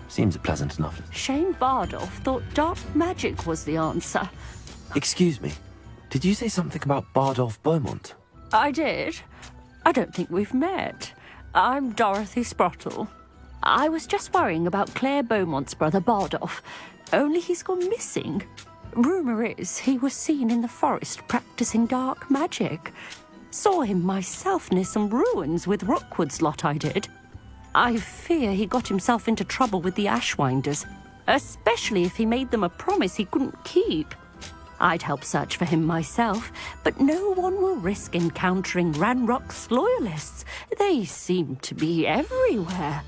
Seems pleasant enough. Shane Bardolph thought dark magic was the answer. Excuse me. Did you say something about Bardolph Beaumont? I did. I don't think we've met. I'm Dorothy Sprottle. I was just worrying about Claire Beaumont's brother Bardolph, only he's gone missing. Rumour is he was seen in the forest practising dark magic. Saw him myself near some ruins with Rookwood's lot I did. I fear he got himself into trouble with the Ashwinders, especially if he made them a promise he couldn't keep. I'd help search for him myself, but no one will risk encountering Ranrock's loyalists. They seem to be everywhere.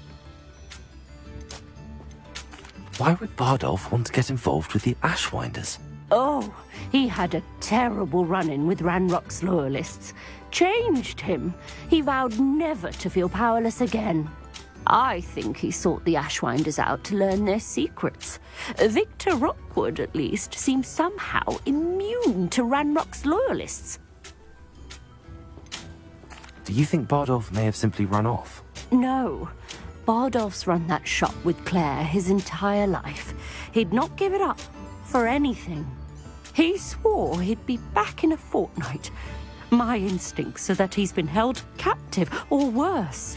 Why would Bardolph want to get involved with the Ashwinders? Oh, he had a terrible run-in with Ranrock's loyalists. Changed him. He vowed never to feel powerless again. I think he sought the Ashwinders out to learn their secrets. Victor Rookwood, at least, seems somehow immune to Ranrock's loyalists. Do you think Bardolph may have simply run off? No. Bardolph's run that shop with Claire his entire life. He'd not give it up for anything. He swore he'd be back in a fortnight. My instincts are that he's been held captive, or worse.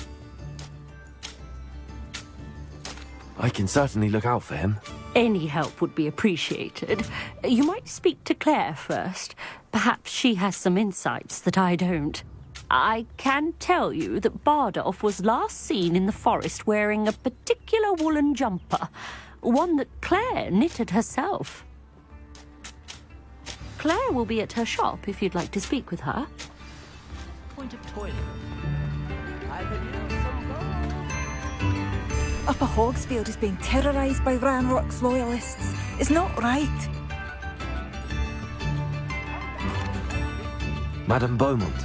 I can certainly look out for him. Any help would be appreciated. You might speak to Claire first. Perhaps she has some insights that I don't. I can tell you that Bardolph was last seen in the forest wearing a particular woolen jumper, one that Claire knitted herself. Claire will be at her shop if you'd like to speak with her. Point of toilet. I could use some gold. Upper Hogsfield is being terrorised by Ranrock's loyalists. It's not right. Madame Beaumont,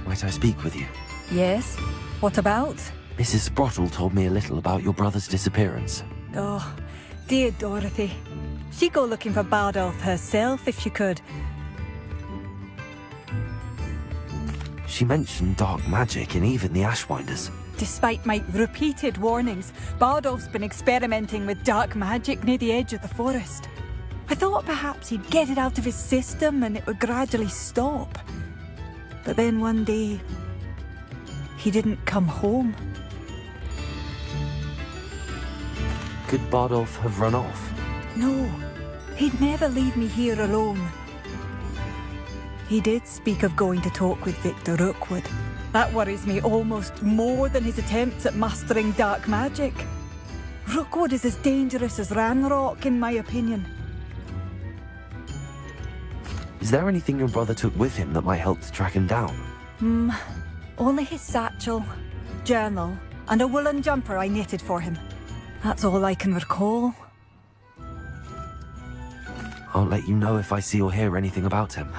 might I speak with you? Yes? What about? Mrs. Sprottle told me a little about your brother's disappearance. Oh, dear Dorothy. She'd go looking for Bardolph herself if she could. She mentioned dark magic and even the Ashwinders. Despite my repeated warnings, Bardolph's been experimenting with dark magic near the edge of the forest. I thought perhaps he'd get it out of his system and it would gradually stop. But then one day, he didn't come home. Could Bardolph have run off? No, he'd never leave me here alone. He did speak of going to talk with Victor Rookwood. That worries me almost more than his attempts at mastering dark magic. Rookwood is as dangerous as Ranrock, in my opinion. Is there anything your brother took with him that might help to track him down? Only his satchel, journal, and a woolen jumper I knitted for him. That's all I can recall. I'll let you know if I see or hear anything about him.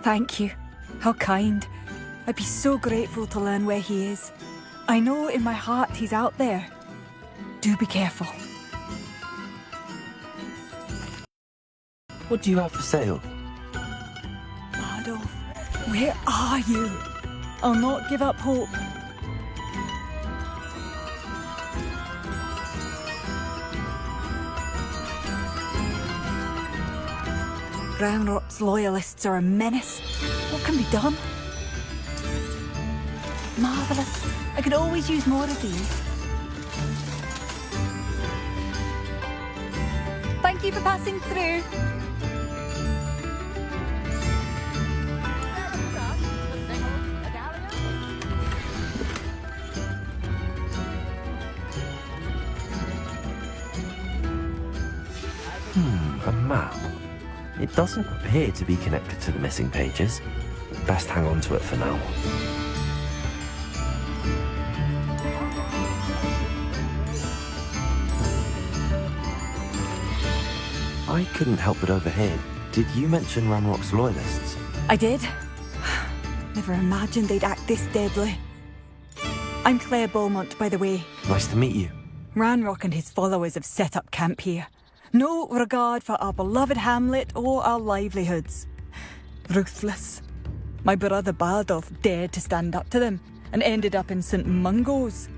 Thank you. How kind. I'd be so grateful to learn where he is. I know in my heart he's out there. Do be careful. What do you have for sale? Bardolph, where are you? I'll not give up hope. Ranrock's loyalists are a menace. What can be done? Marvellous. I could always use more of these. Thank you for passing through. A map. It doesn't appear to be connected to the missing pages. Best hang on to it for now. I couldn't help but overhear. Did you mention Ranrock's loyalists? I did. Never imagined they'd act this deadly. I'm Claire Beaumont, by the way. Nice to meet you. Ranrock and his followers have set up camp here. No regard for our beloved hamlet or our livelihoods. Ruthless. My brother Bardolph dared to stand up to them and ended up in St. Mungo's.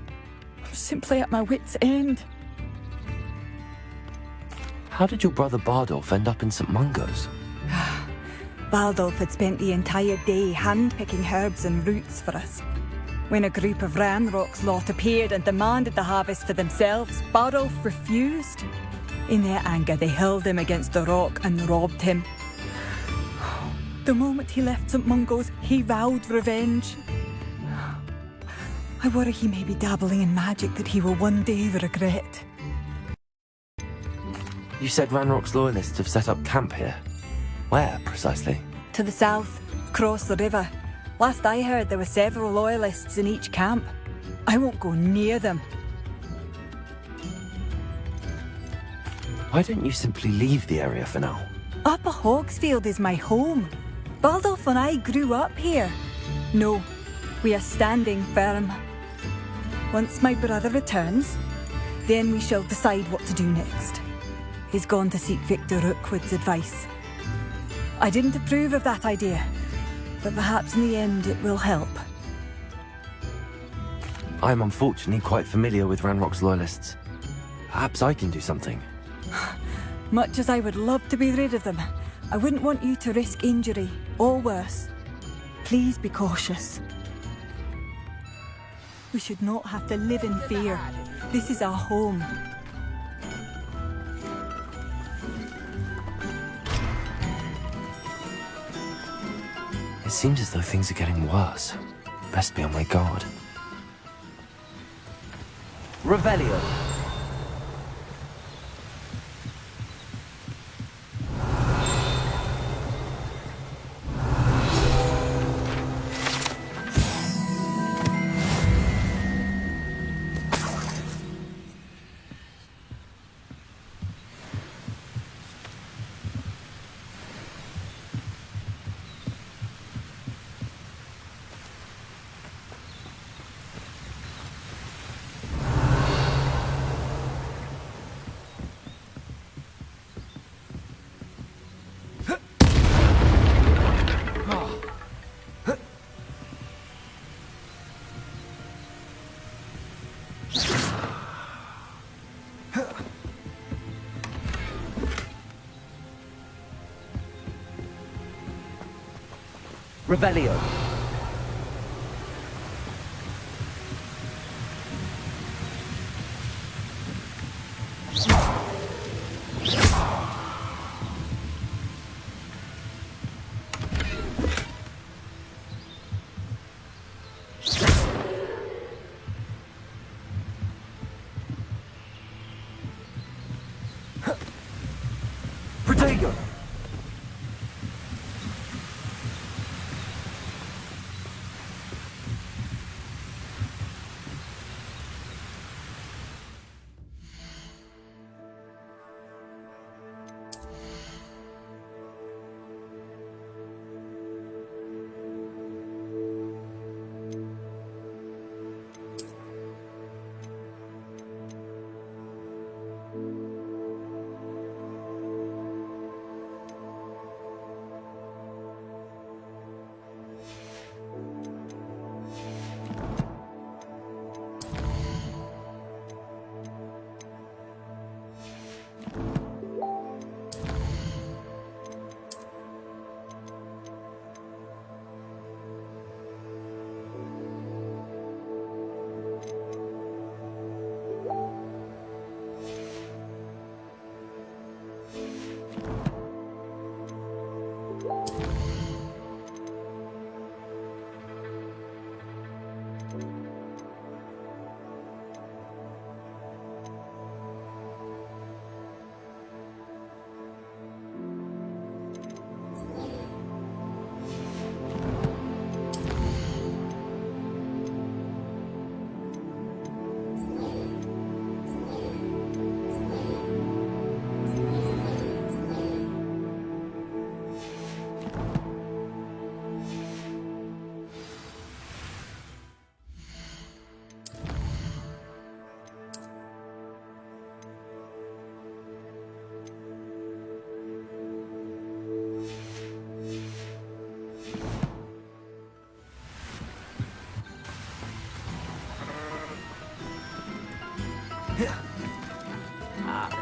I'm simply at my wit's end. How did your brother Bardolph end up in St. Mungo's? Baldolf had spent the entire day hand-picking herbs and roots for us. When a group of Ranrock's lot appeared and demanded the harvest for themselves, Bardolph refused. In their anger, they hurled him against the rock and robbed him. The moment he left St. Mungo's, he vowed revenge. I worry he may be dabbling in magic that he will one day regret. You said Ranrock's loyalists have set up camp here. Where, precisely? To the south, across the river. Last I heard, there were several loyalists in each camp. I won't go near them. Why don't you simply leave the area for now? Upper Hogsfield is my home. Baldolf and I grew up here. No, we are standing firm. Once my brother returns, then we shall decide what to do next. He's gone to seek Victor Rookwood's advice. I didn't approve of that idea, but perhaps in the end it will help. I'm unfortunately quite familiar with Ranrock's loyalists. Perhaps I can do something. Much as I would love to be rid of them, I wouldn't want you to risk injury, or worse. Please be cautious. We should not have to live in fear. This is our home. It seems as though things are getting worse. Best be on my guard. Revelio. Revelio. Protego.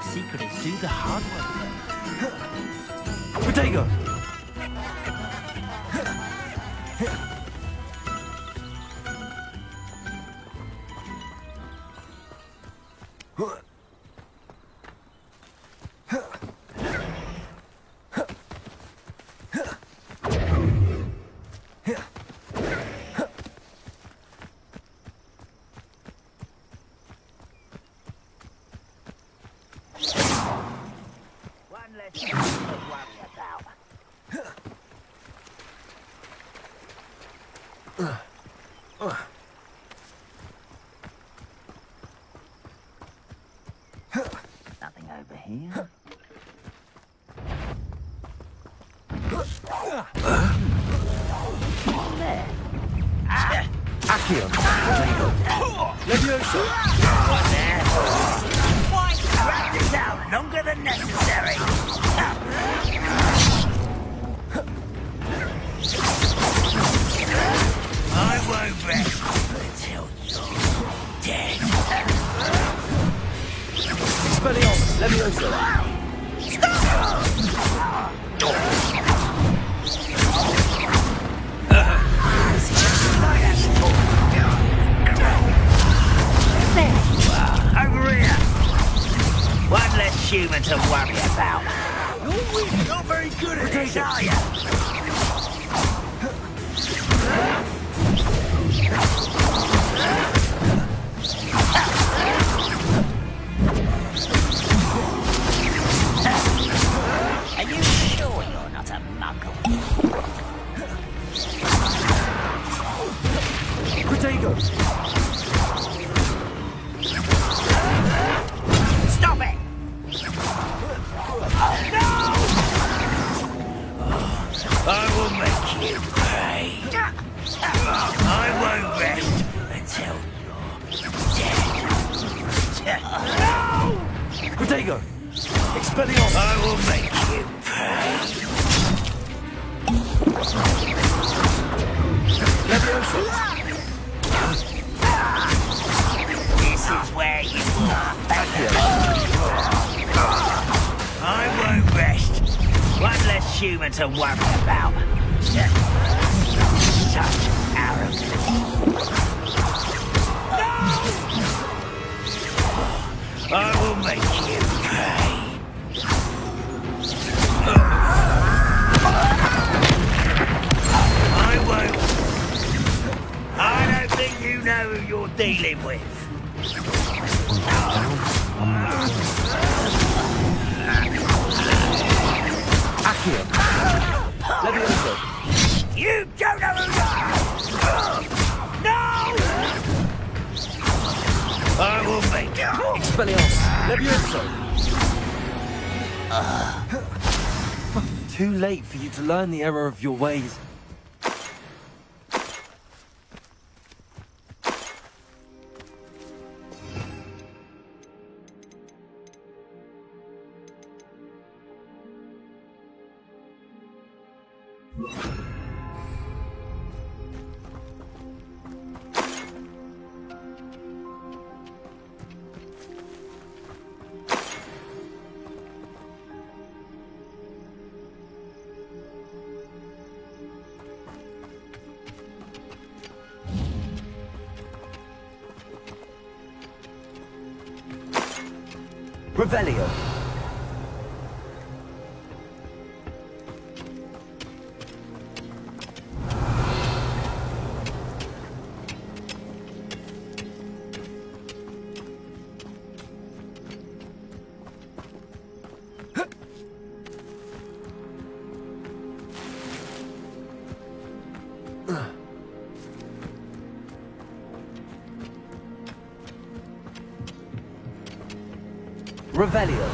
secret is do the hard work. Protego! One less thing to worry about. Nothing over here. There. Accio! Protego! Levioso! What there? Drag this out longer than necessary. I won't rest until you're dead. Expelliarmus! Levioso! Over here. One less human to worry about. You're not very good at this, are you? Are you sure you're not a muggle? Protego! Stop it! No! I will make you pay. I won't rest until you're dead. No! Protego! Expelliarmus! I will make you pay. Levioso! This is where you are. I won't rest. One less human to worry about. Such arrogance. No! I will make you pay. I won't. I don't think you know who you're dealing with. Accio! Levioso! You don't know who you are! No! I will make you. Expelliarmus! Levioso! Too late for you to learn the error of your ways. Revelio. Revelio.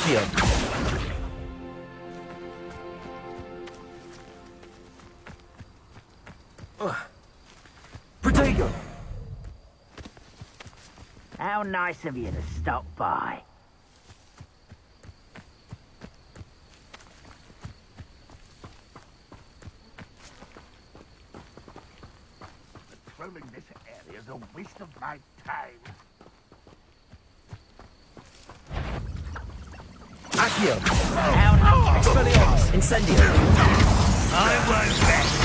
Accio. Protego. How nice of you to stop by. Patrolling this area is a waste of my time. Accio. How nice. Expelliarmus. Incendio. I won't rest.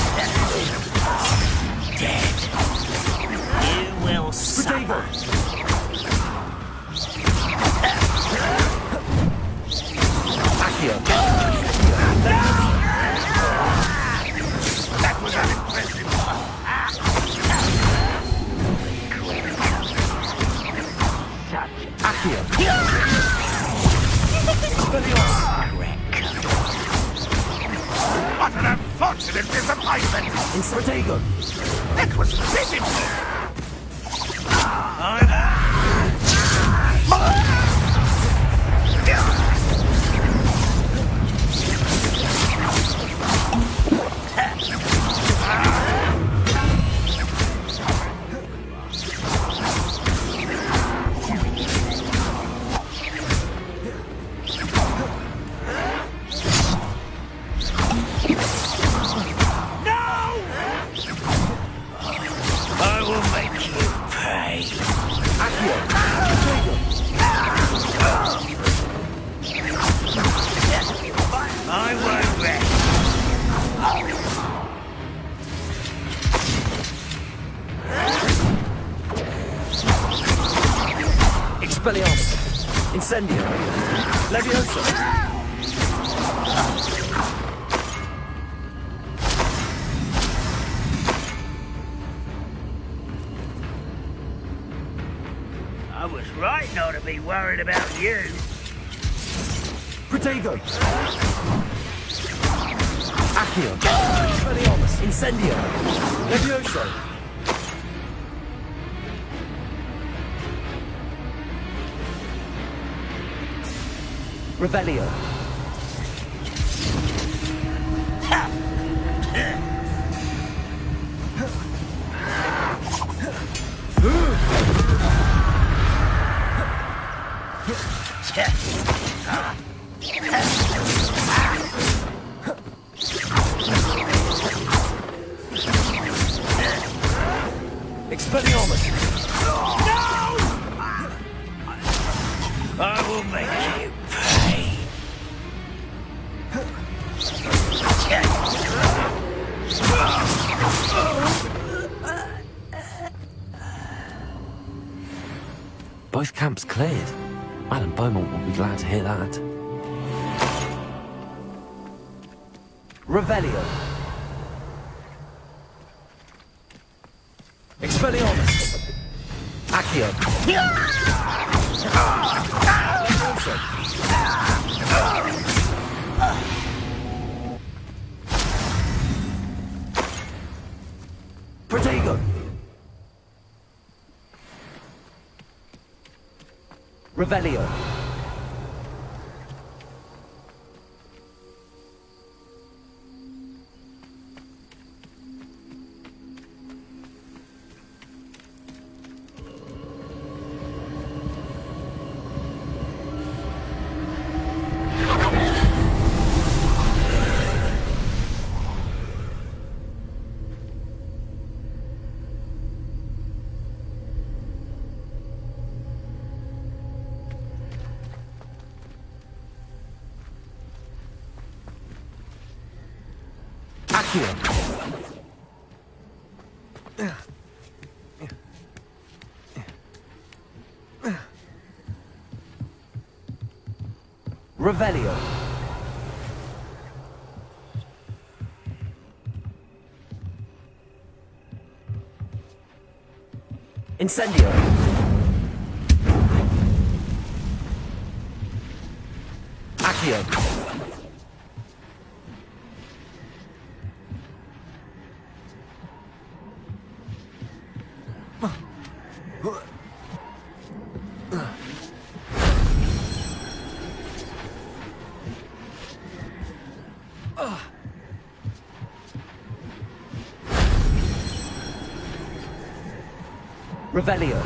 Dead. You will Protego. suffer. Accio. That was unimpressive. Accio. What an unfortunate disappointment. Protego. That was pitiful. I will make you pay. Accio. I won't rest. Expelliarmus. Incendio. Leviosa. I was right not to be worried about you. Protego. Accio. Expelliarmus. Incendio. Leviosa. Revelio. Expelliarmus. I will make you pay. Both camps cleared. Alan Beaumont will be glad to hear that. Revelio. Expelliarmus. Accio. Protego. Revelio. Accio. Revelio. Incendio. Accio. Revelio.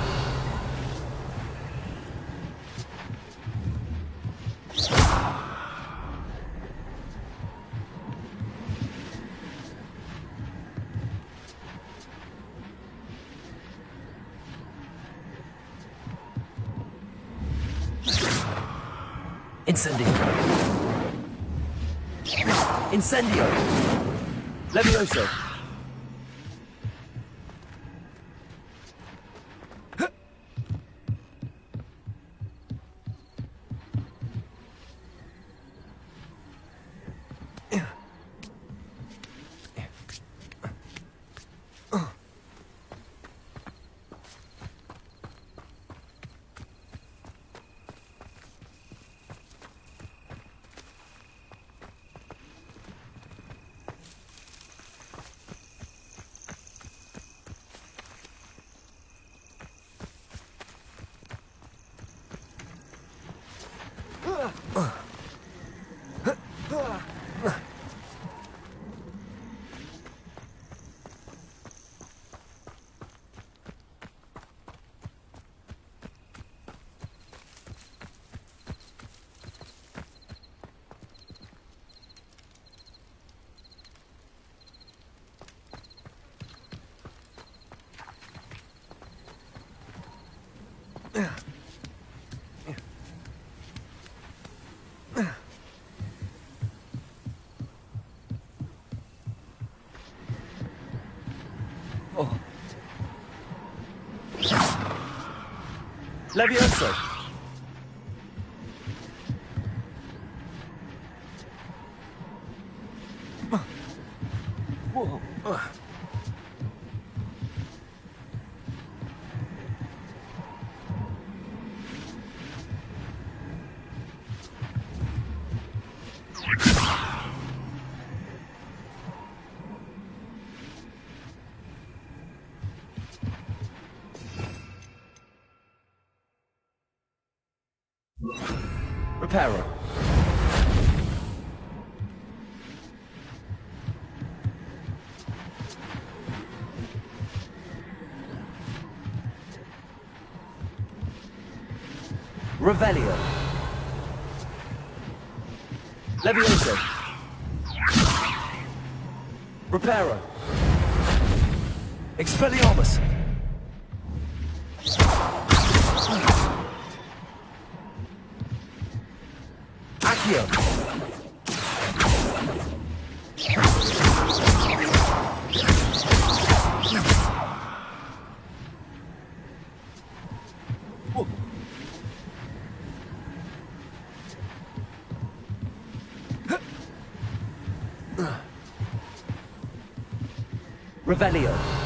Incendio. Incendio. Levioso. Levioso. Whoa. Reparo. Revelio. Levioso. Reparo. Expelliarmus. Accio. Revelio.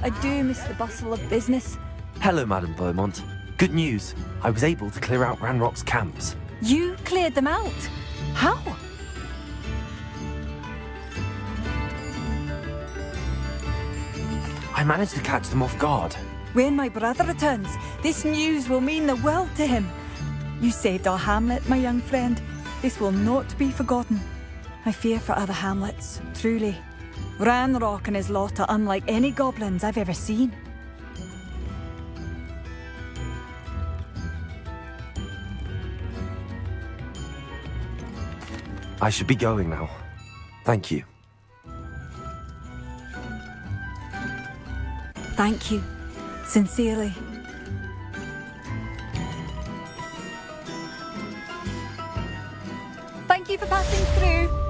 I do miss the bustle of business. Hello, Madam Beaumont. Good news. I was able to clear out Ranrock's camps. You cleared them out? How? I managed to catch them off guard. When my brother returns, this news will mean the world to him. You saved our hamlet, my young friend. This will not be forgotten. I fear for other hamlets, truly. Ranrock and his lot are unlike any goblins I've ever seen. I should be going now. Thank you. Thank you. Sincerely. Thank you for passing through.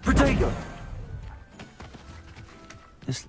Protego! This...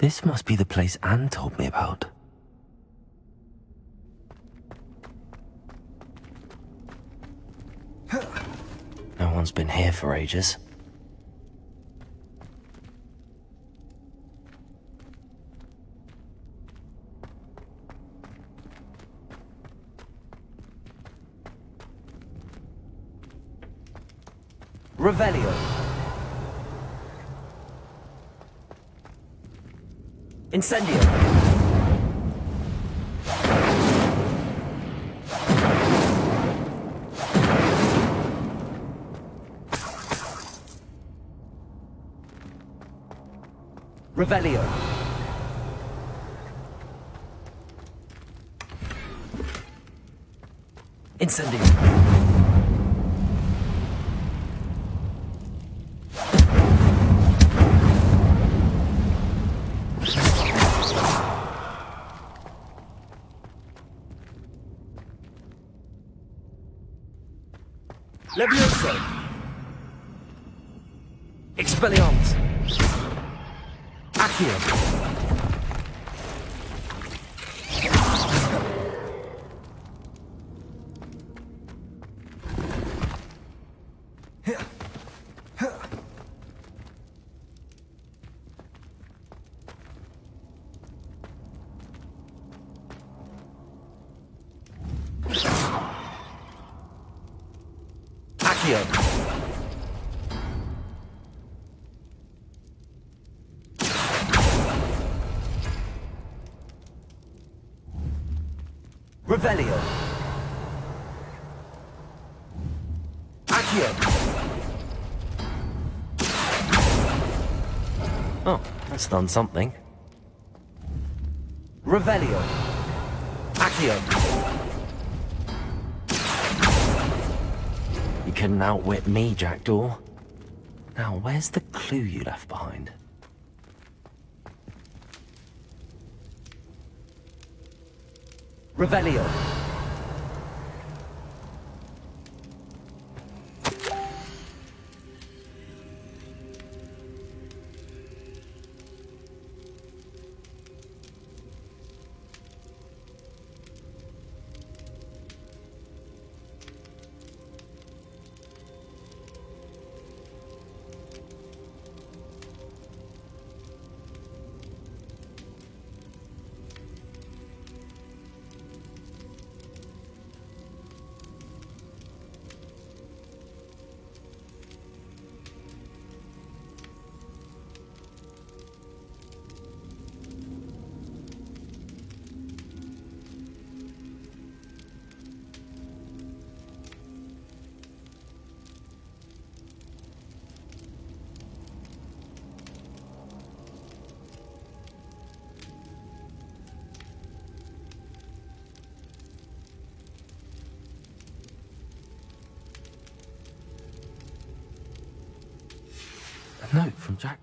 This must be the place Anne told me about. No one's been here for ages. Revelio. Incendio. Revelio. Incendio. Levioso! Expelliarmus! Accio! Accio! Revelio! Accio! Oh, that's done something. Revelio! Accio! You couldn't outwit me, Jackdaw. Now, where's the clue you left behind? Revelio. A note from Jack.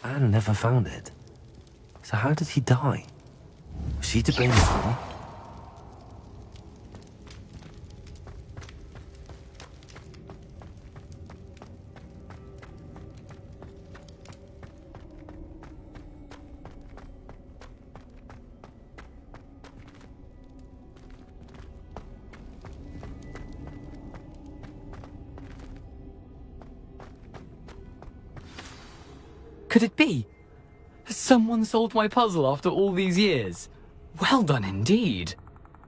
Anne never found it. So how did he die? Was she to blame as well? Could it be? Has someone solved my puzzle after all these years? Well done indeed.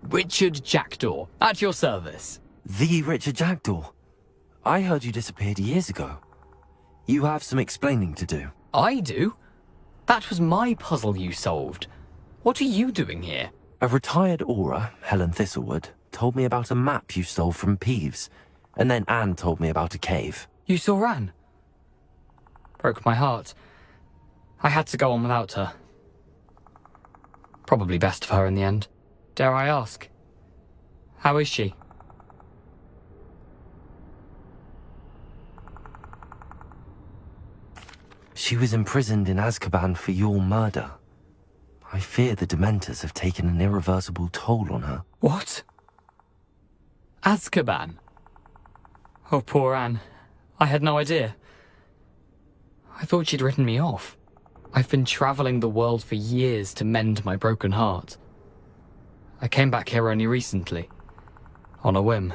Richard Jackdaw, at your service. The Richard Jackdaw. I heard you disappeared years ago. You have some explaining to do. I do? That was my puzzle you solved. What are you doing here? A retired aura, Helen Thistlewood, told me about a map you stole from Peeves, and then Anne told me about a cave. You saw Anne? Broke my heart. I had to go on without her. Probably best for her in the end. Dare I ask? How is she? She was imprisoned in Azkaban for your murder. I fear the Dementors have taken an irreversible toll on her. What? Azkaban? Oh, poor Anne. I had no idea. I thought she'd written me off. I've been travelling the world for years to mend my broken heart. I came back here only recently, on a whim.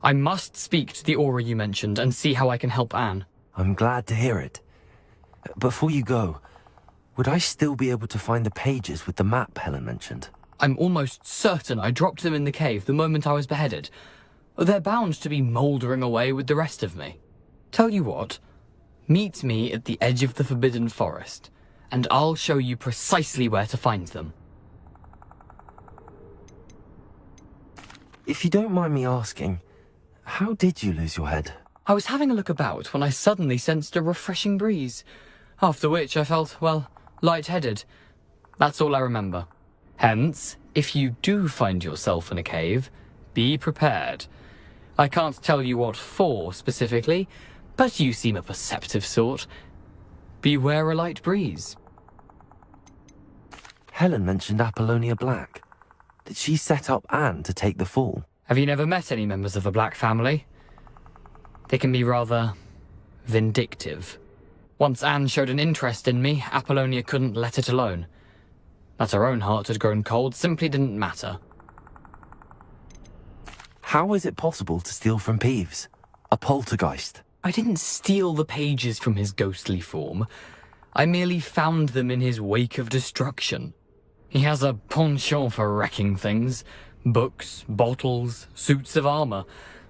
I must speak to the aura you mentioned and see how I can help Anne. I'm glad to hear it. Before you go, would I still be able to find the pages with the map Helen mentioned? I'm almost certain I dropped them in the cave the moment I was beheaded. They're bound to be mouldering away with the rest of me. Tell you what, meet me at the edge of the Forbidden Forest, and I'll show you precisely where to find them. If you don't mind me asking, how did you lose your head? I was having a look about when I suddenly sensed a refreshing breeze, after which I felt, well, lightheaded. That's all I remember. Hence, if you do find yourself in a cave, be prepared. I can't tell you what for specifically, but you seem a perceptive sort. Beware a light breeze. Helen mentioned Apollonia Black. Did she set up Anne to take the fall? Have you never met any members of the Black family? They can be rather vindictive. Once Anne showed an interest in me, Apollonia couldn't let it alone. That her own heart had grown cold simply didn't matter. How is it possible to steal from Peeves? A poltergeist? I didn't steal the pages from his ghostly form. I merely found them in his wake of destruction. He has a penchant for wrecking things. Books, bottles, suits of armor,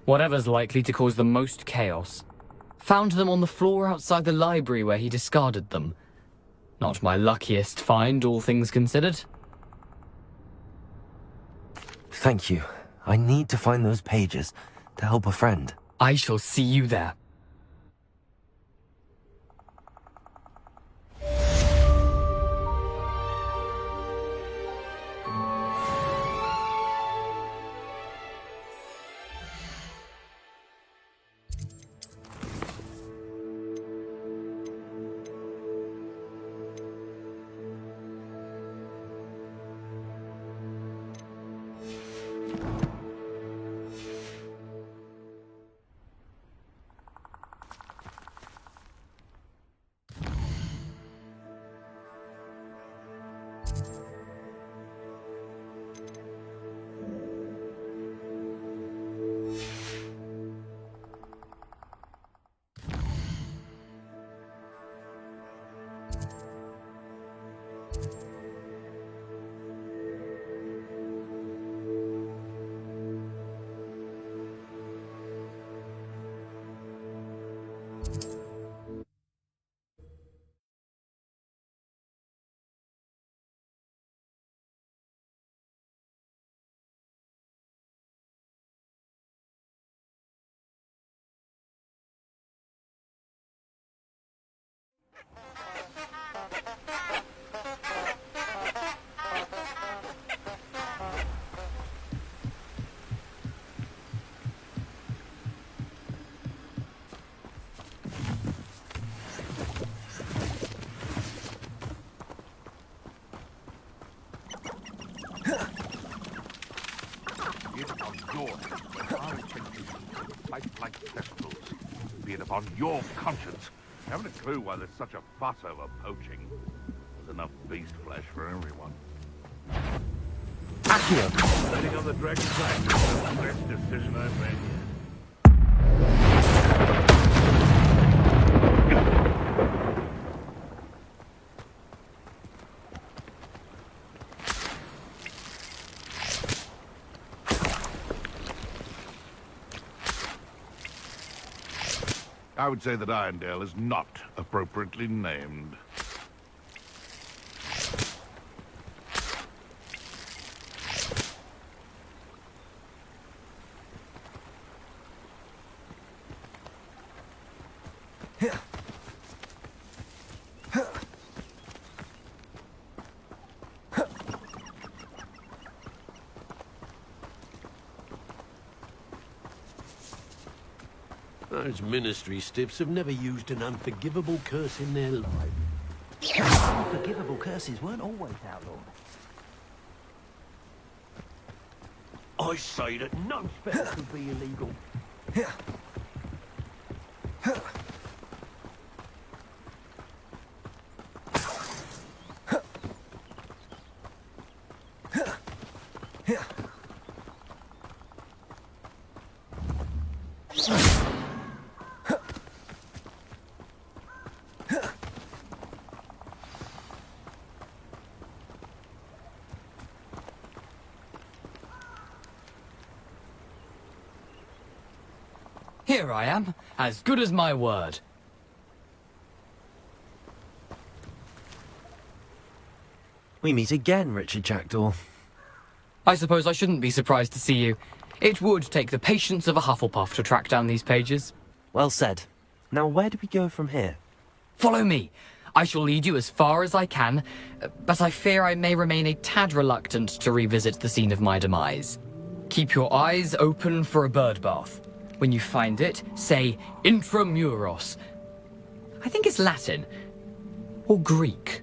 whatever's likely to cause the most chaos. Found them on the floor outside the library where he discarded them. Not my luckiest find, all things considered. Thank you. I need to find those pages to help a friend. I shall see you there. on your head when I think you fight like festivals. Be it upon your conscience. I haven't a clue why there's such a fuss over poaching. There's enough beast flesh for everyone. Accio! Letting on the dragon's back is the best decision I've made yet. I would say that Irondale is not appropriately named. Those ministry stiffs have never used an unforgivable curse in their life. Unforgivable curses weren't always outlawed. I say that no spell could be illegal. Here I am, as good as my word. We meet again, Richard Jackdaw. I suppose I shouldn't be surprised to see you. It would take the patience of a Hufflepuff to track down these pages. Well said. Now where do we go from here? Follow me. I shall lead you as far as I can, but I fear I may remain a tad reluctant to revisit the scene of my demise. Keep your eyes open for a bird bath. When you find it, say intramuros. I think it's Latin. Or Greek.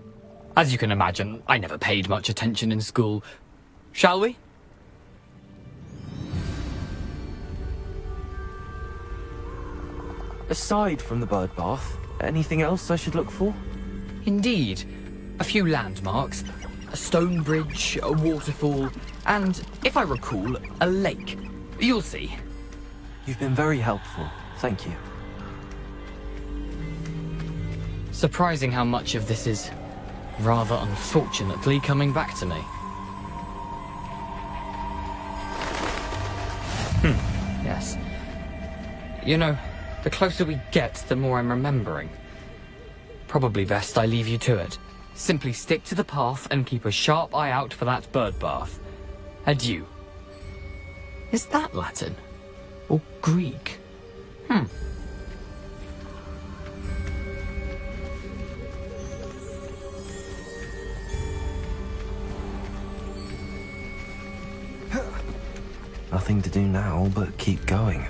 As you can imagine, I never paid much attention in school. Shall we? Aside from the bird bath, anything else I should look for? Indeed. A few landmarks. A stone bridge, a waterfall, and, if I recall, a lake. You'll see. You've been very helpful. Thank you. Surprising how much of this is, rather unfortunately, coming back to me. Yes. You know, the closer we get, the more I'm remembering. Probably best I leave you to it. Simply stick to the path and keep a sharp eye out for that bird bath. Adieu. Is that Latin? Or Greek? Nothing to do now but keep going.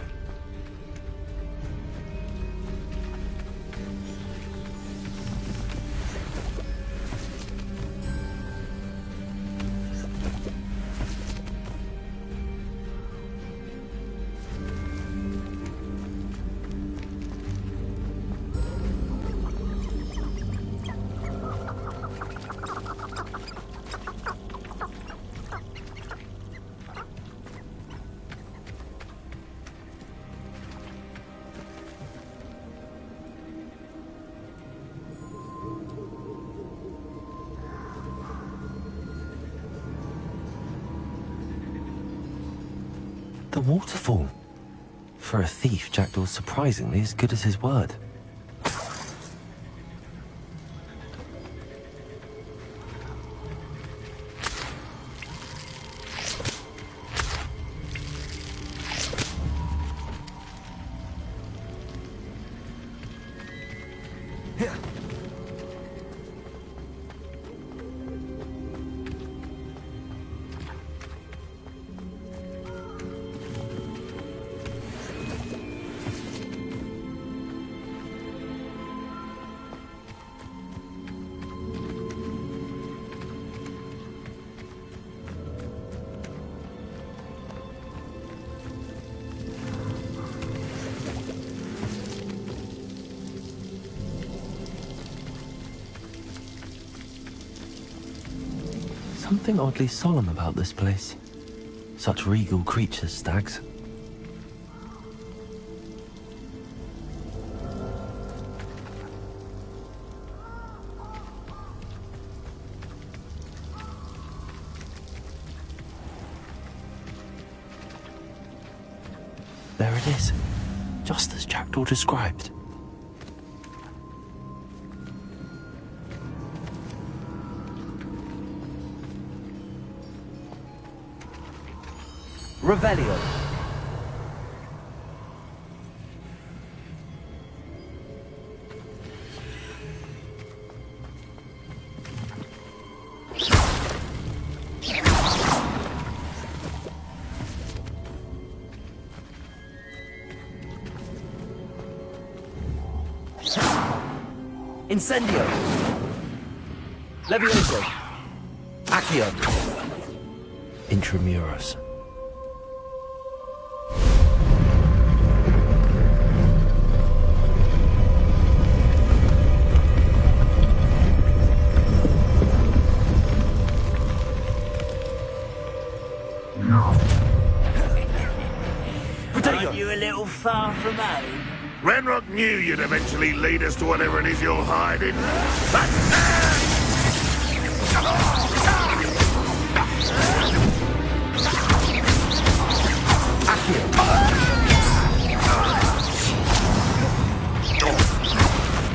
The waterfall. For a thief, Jackdaw's surprisingly as good as his word. something oddly solemn about this place. Such regal creatures, stags. There it is, just as Jackdaw described. Revelio. Incendio. Levioso. Accio. Intramuros. Aren't you a little far from home? Renrock knew you'd eventually lead us to whatever it is you're hiding. But...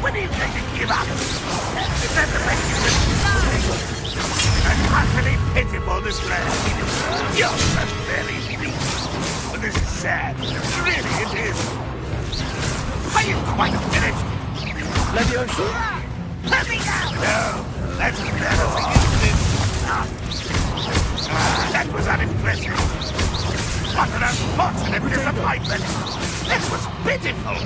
When are you going to give up? Is that the best you can do? An utterly pitiful display. You're a very weak. But this is sad. Really, it is. Are you quite finished? Levioso. Let me go! No, that's never forgiven. That was unimpressive. What an unfortunate disappointment. This was pitiful.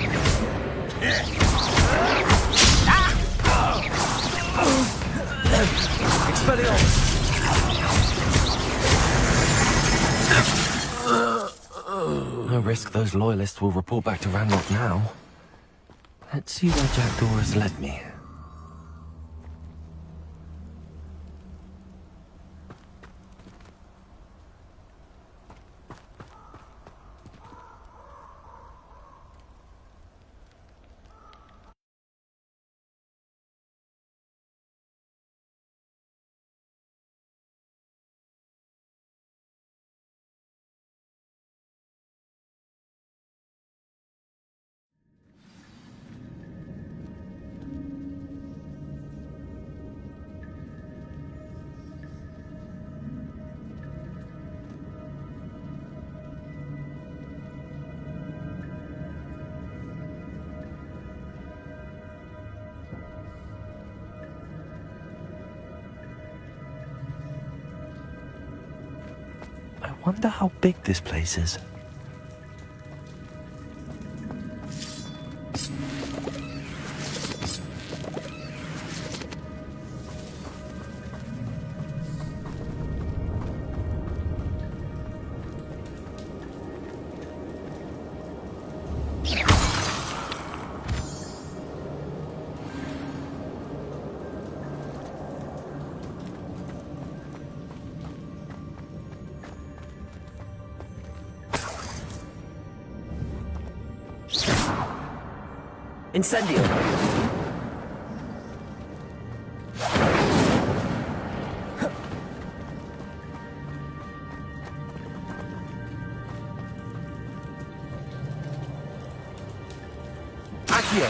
Expelliarmus. No risk those loyalists will report back to Ranrock now. Let's see where Jackdaw has led me. I wonder how big this place is. Incendio. Accio.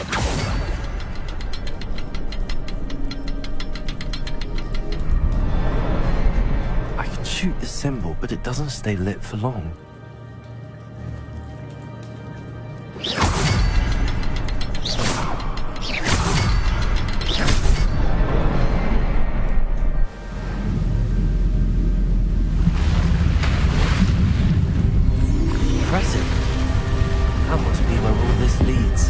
I can shoot the symbol, but it doesn't stay lit for long. Impressive. That must be where all this leads.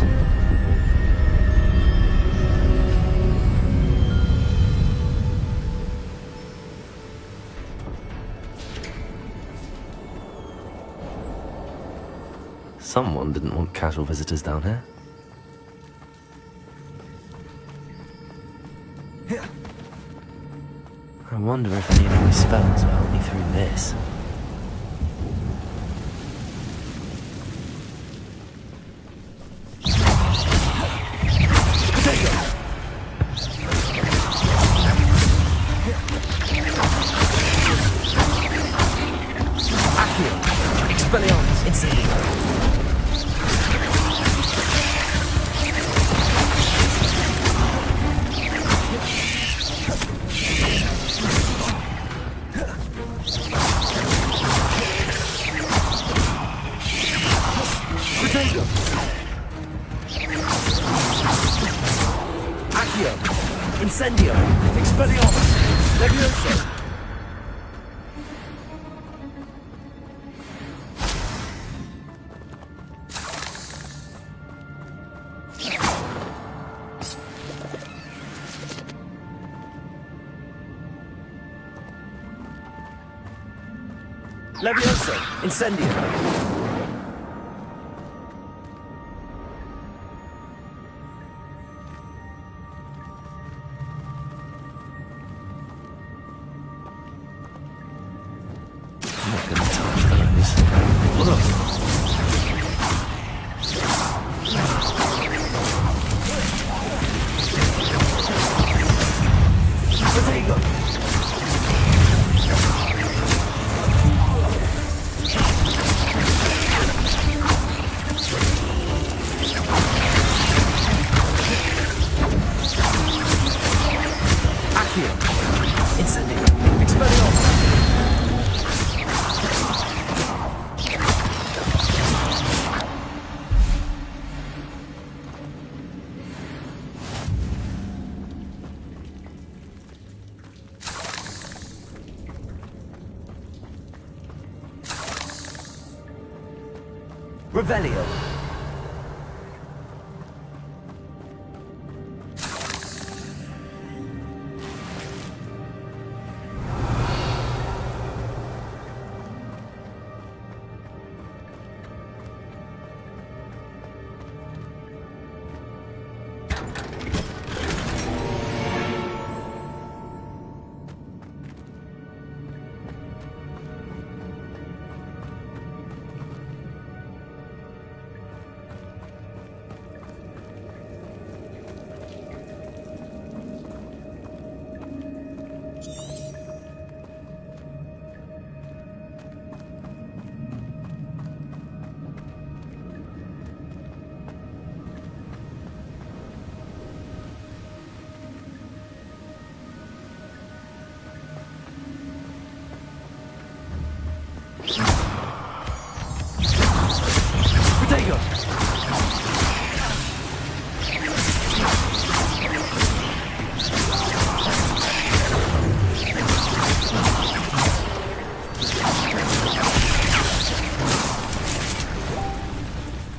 Someone didn't want casual visitors down here. I wonder if any of my spells will help me through this. Expelliarmus, incendio. Potato. Accio. Incendio. Expelliarmus. Levioso. Levioso, incendio. I'm not gonna touch those. Potato. Incendio. Expelliarmus. Revelio. Potato.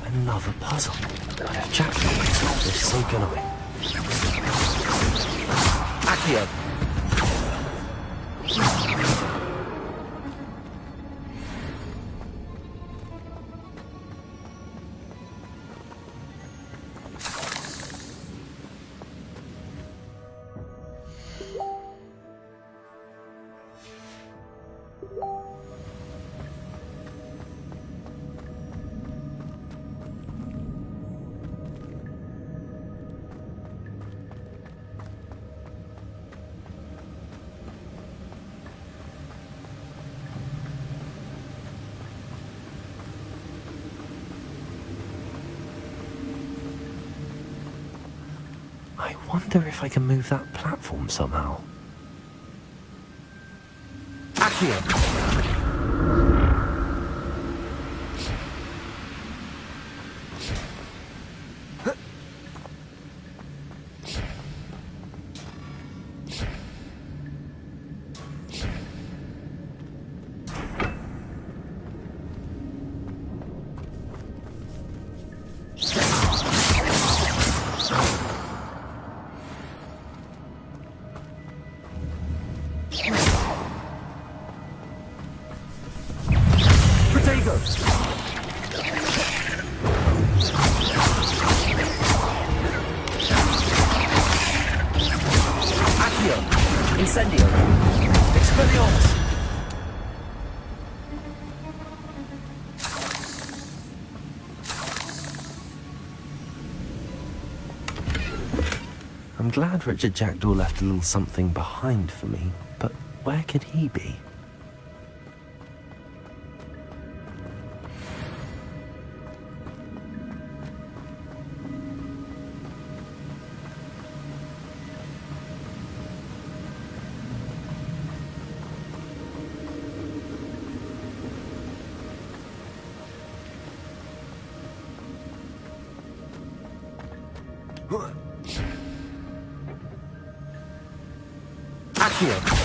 Another puzzle. God, if Jackdaw can solve this, so can I. Accio. I wonder if I can move that platform somehow. Accio. Accio. Incendio. yours! I'm glad Richard Jackdaw left a little something behind for me, but where could he be? Accio!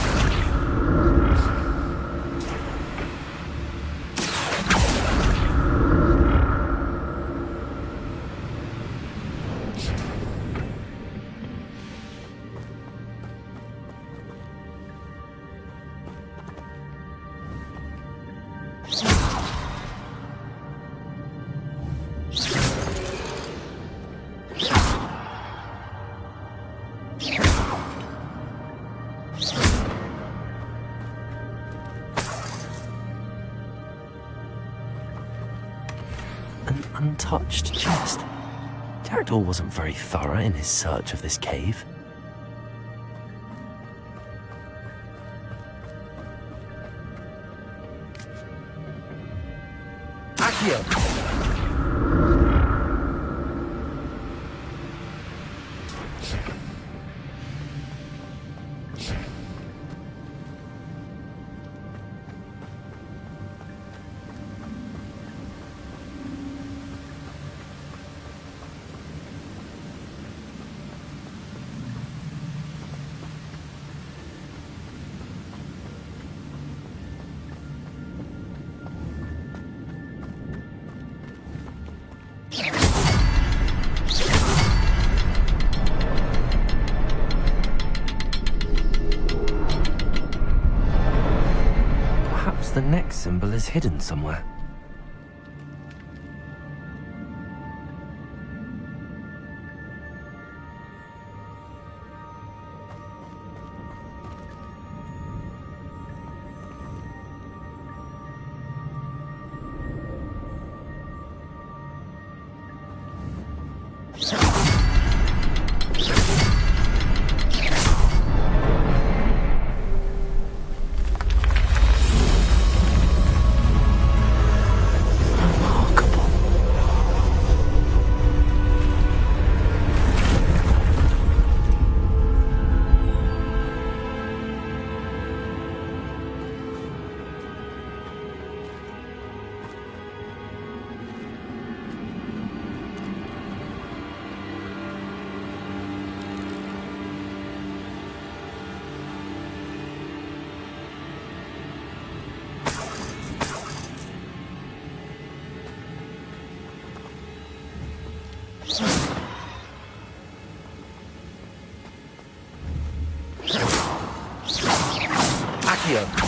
An untouched chest. Jackdaw wasn't very thorough in his search of this cave. Accio! The next symbol is hidden somewhere. Accio!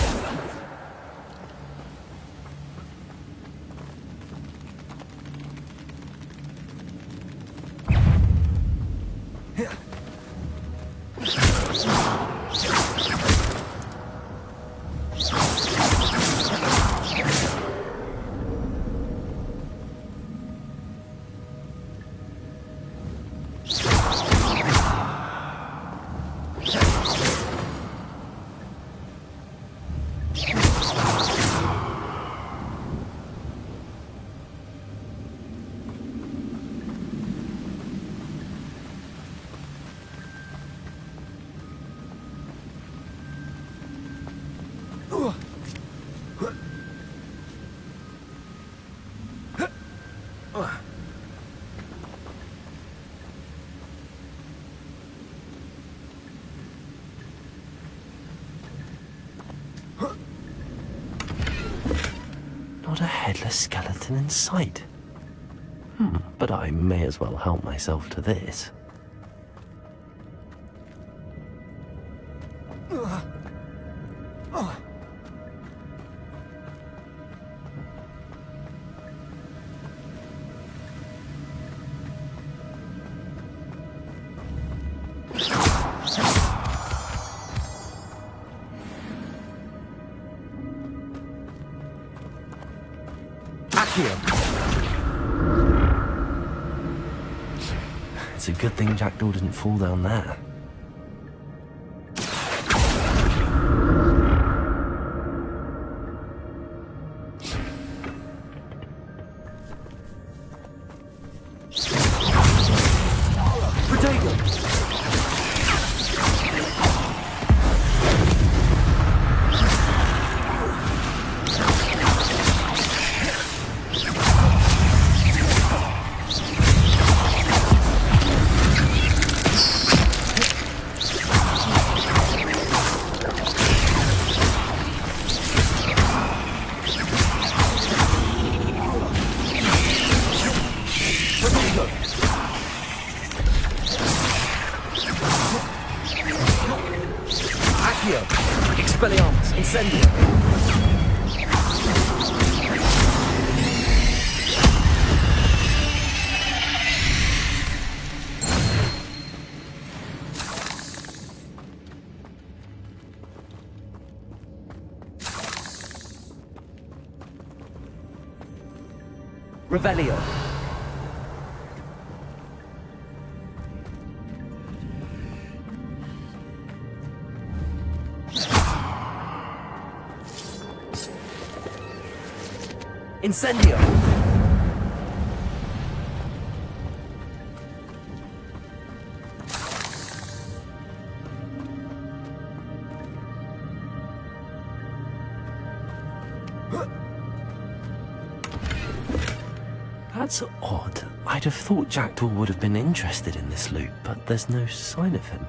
Not a headless skeleton in sight. But I may as well help myself to this. It's a good thing Jackdaw didn't fall down there. Expelliarmus, incendio. Revelio. Incendio! That's odd. I'd have thought Jackdaw would have been interested in this loot, but there's no sign of him.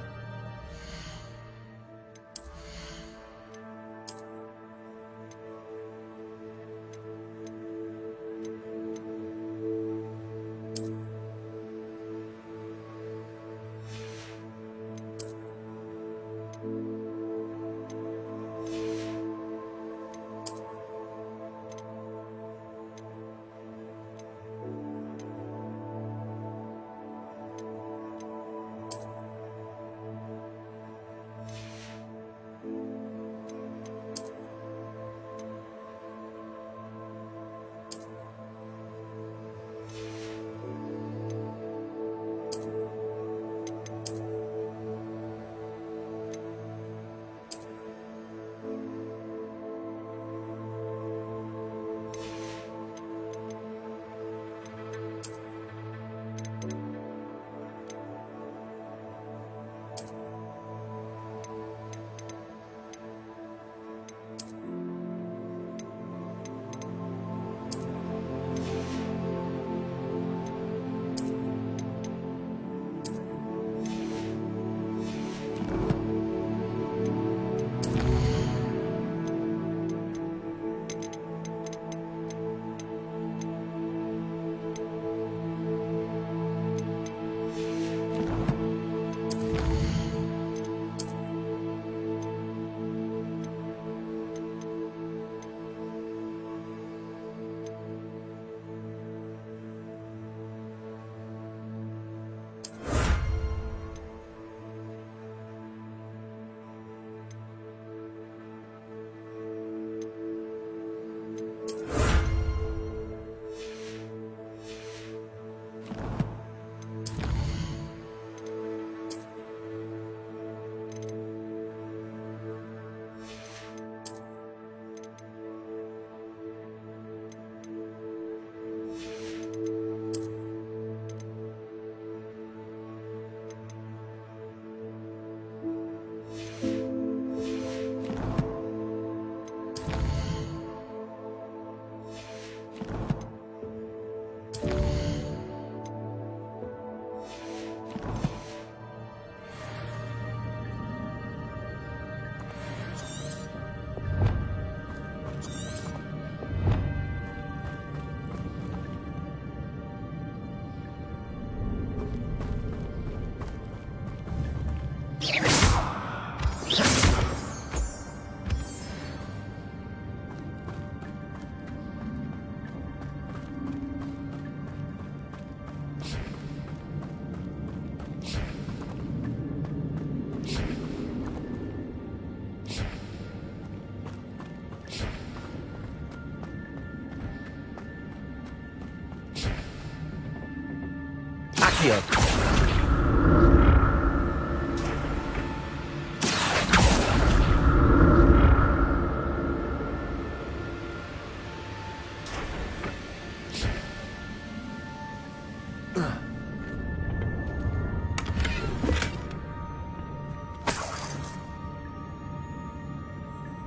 Accio.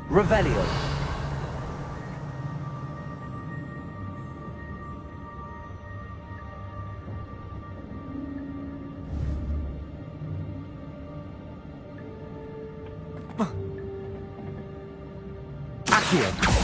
Revelio. Accio.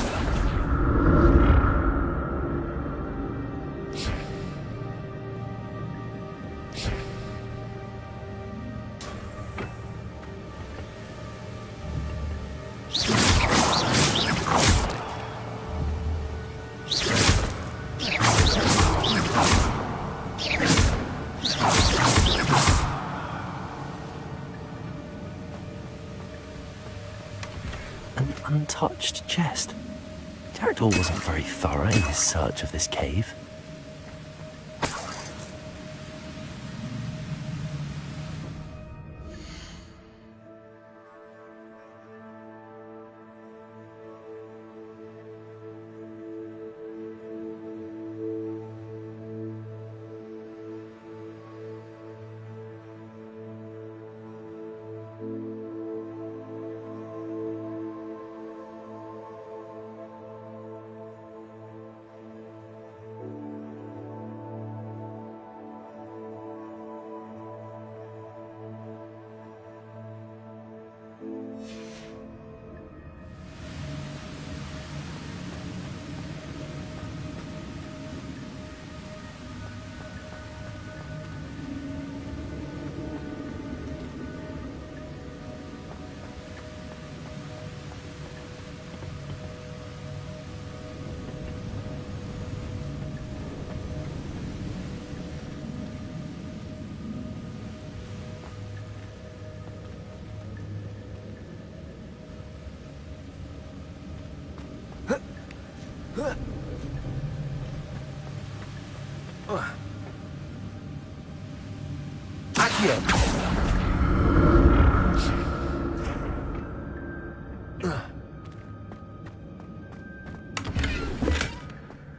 An untouched chest. Jackdaw wasn't very thorough in his search of this cave.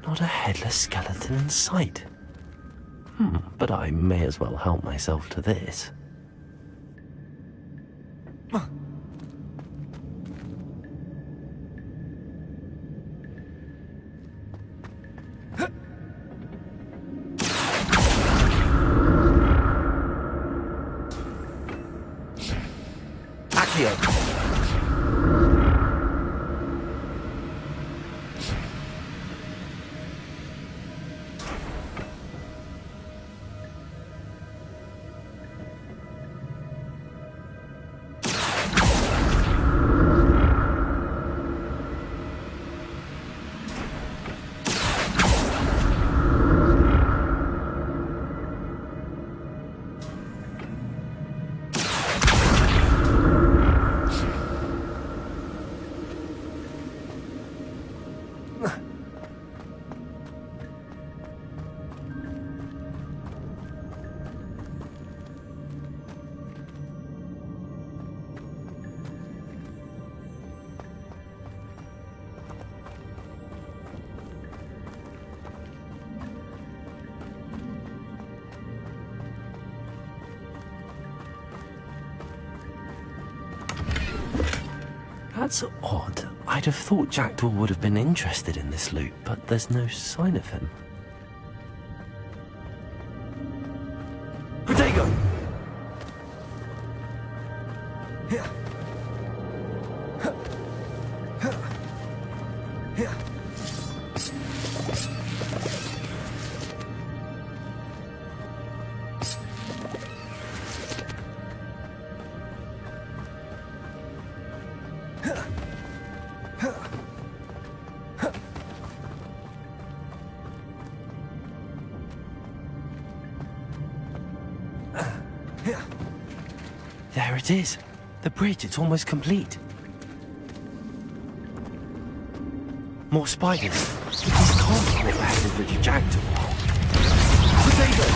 Not a headless skeleton in sight. But I may as well help myself to this. That's odd. I'd have thought Jackdaw would have been interested in this loot, but there's no sign of him. Protego! There it is. The bridge, it's almost complete. More spiders. This can't be what headed Richard Jackdaw. Protego!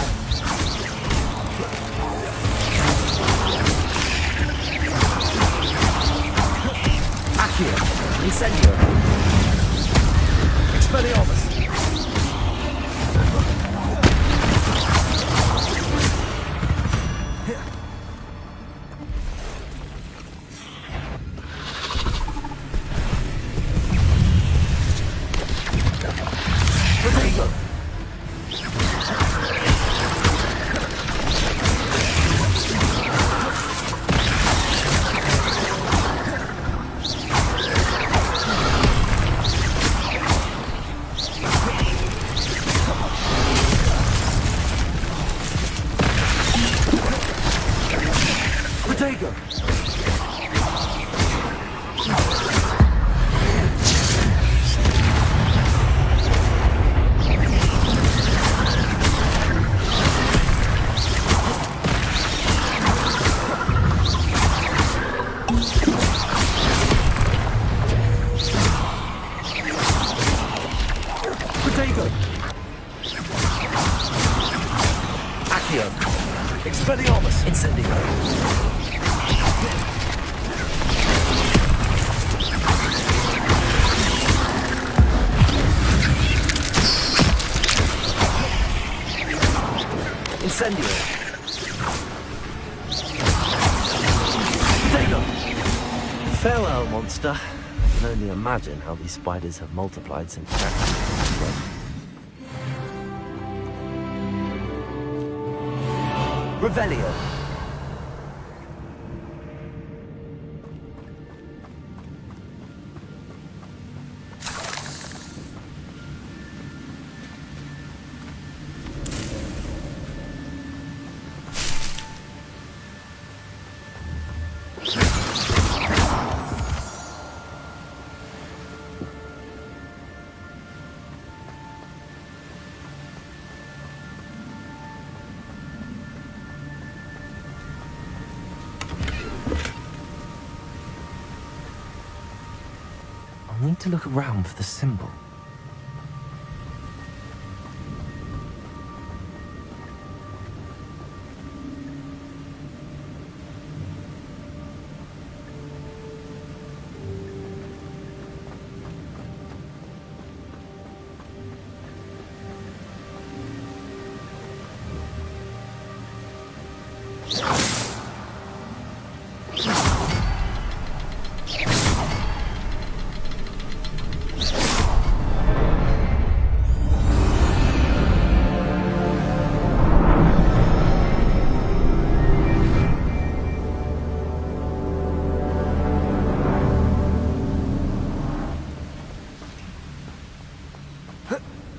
Protego! Protego! Accio! Expelliarmus! Incendio! Incendio! Protego! Farewell, monster. I can only imagine how these spiders have multiplied since Jackdaw spread. Revelio! I need to look around for the symbol.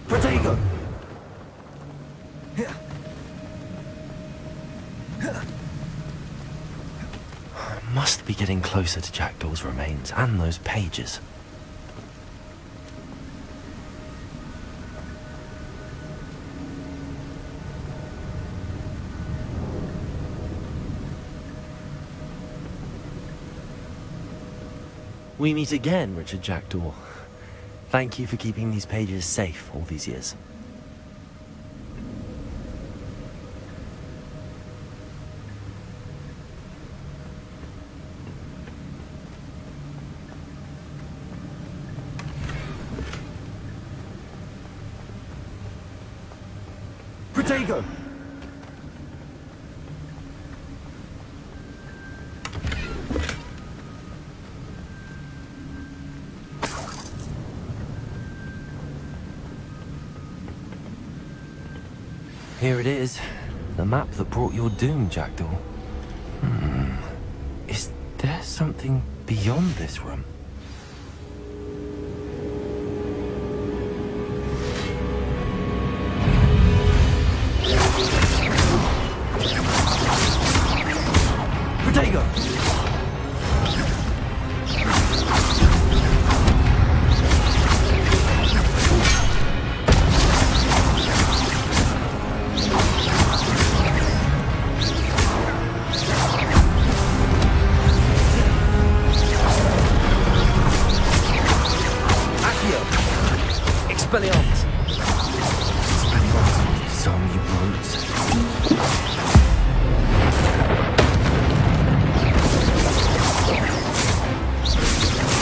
Protego! Must be getting closer to Jackdaw's remains and those pages. We meet again, Richard Jackdaw. Thank you for keeping these pages safe all these years. Protego! Here it is, the map that brought your doom, Jackdaw. Is there something beyond this room? Protego! Expelliarmus! Expelliarmus, zombie brutes.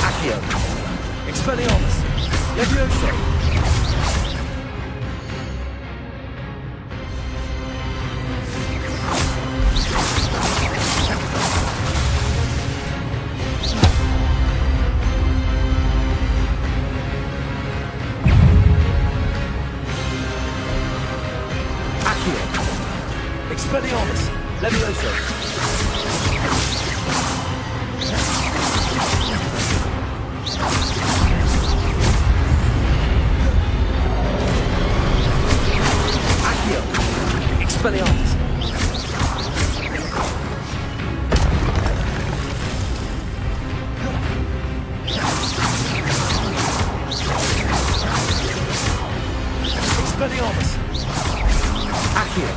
Accio! Expelliarmus! Levioso! Expelliarmus! Levioso! Accio! Expelliarmus! Accio.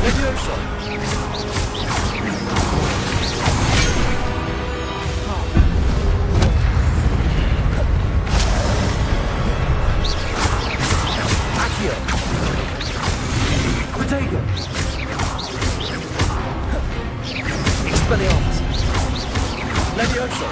Levioso. Protego! Expelliarmus! Levioso!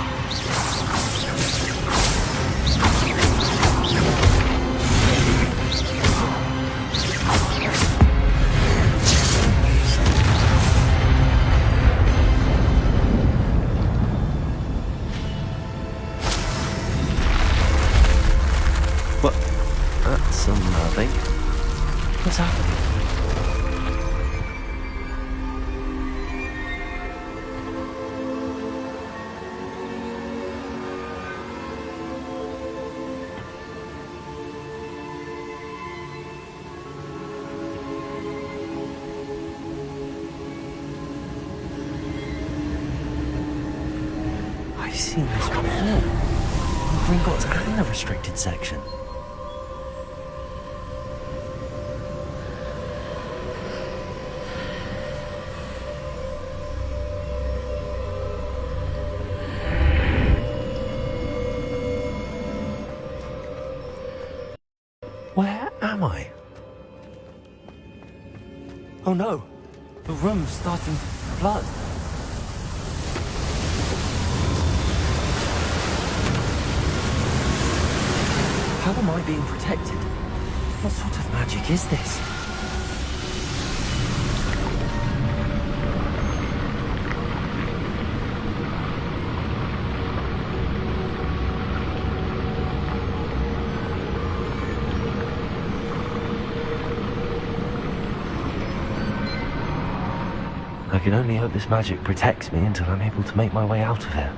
What? That's some thing. What's happening? I've seen this before. Gringotts and the restricted section. Where am I? Oh no! The room's starting to flood. How am I being protected? What sort of magic is this? I can only hope this magic protects me until I'm able to make my way out of here.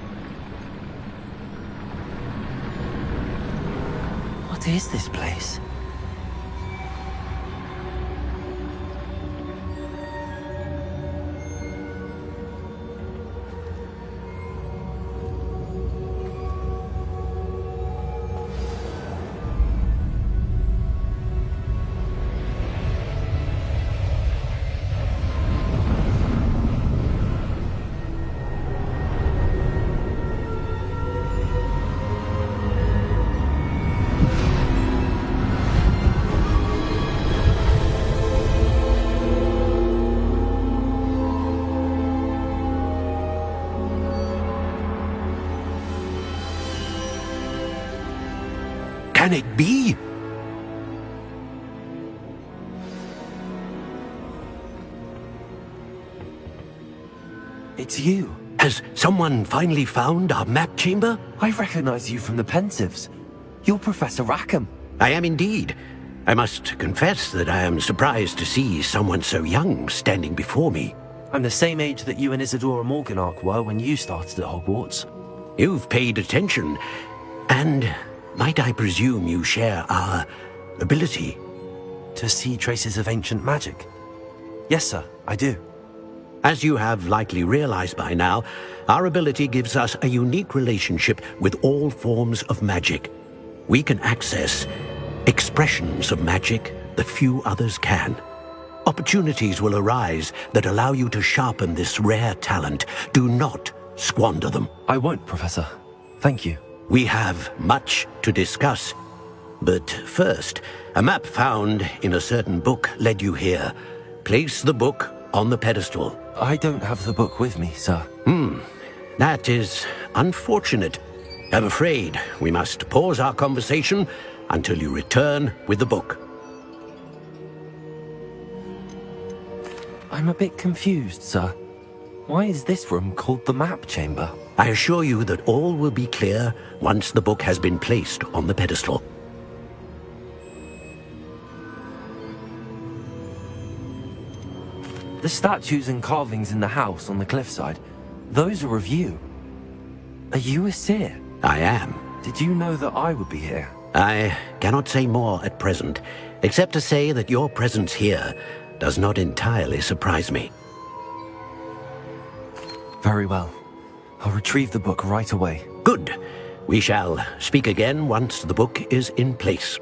What is this place? Can it be? It's you. Has someone finally found our map chamber? I recognize you from the Pensives. You're Professor Rackham. I am indeed. I must confess that I am surprised to see someone so young standing before me. I'm the same age that you and Isadora Morganach were when you started at Hogwarts. You've paid attention, and might I presume you share our ability? To see traces of ancient magic? Yes, sir, I do. As you have likely realized by now, our ability gives us a unique relationship with all forms of magic. We can access expressions of magic that few others can. Opportunities will arise that allow you to sharpen this rare talent. Do not squander them. I won't, Professor. Thank you. We have much to discuss. But first, a map found in a certain book led you here. Place the book on the pedestal. I don't have the book with me, sir. That is unfortunate. I'm afraid we must pause our conversation until you return with the book. I'm a bit confused, sir. Why is this room called the map chamber? I assure you that all will be clear once the book has been placed on the pedestal. The statues and carvings in the house on the cliffside, those are of you. Are you a seer? I am. Did you know that I would be here? I cannot say more at present, except to say that your presence here does not entirely surprise me. Very well. I'll retrieve the book right away. Good. We shall speak again once the book is in place.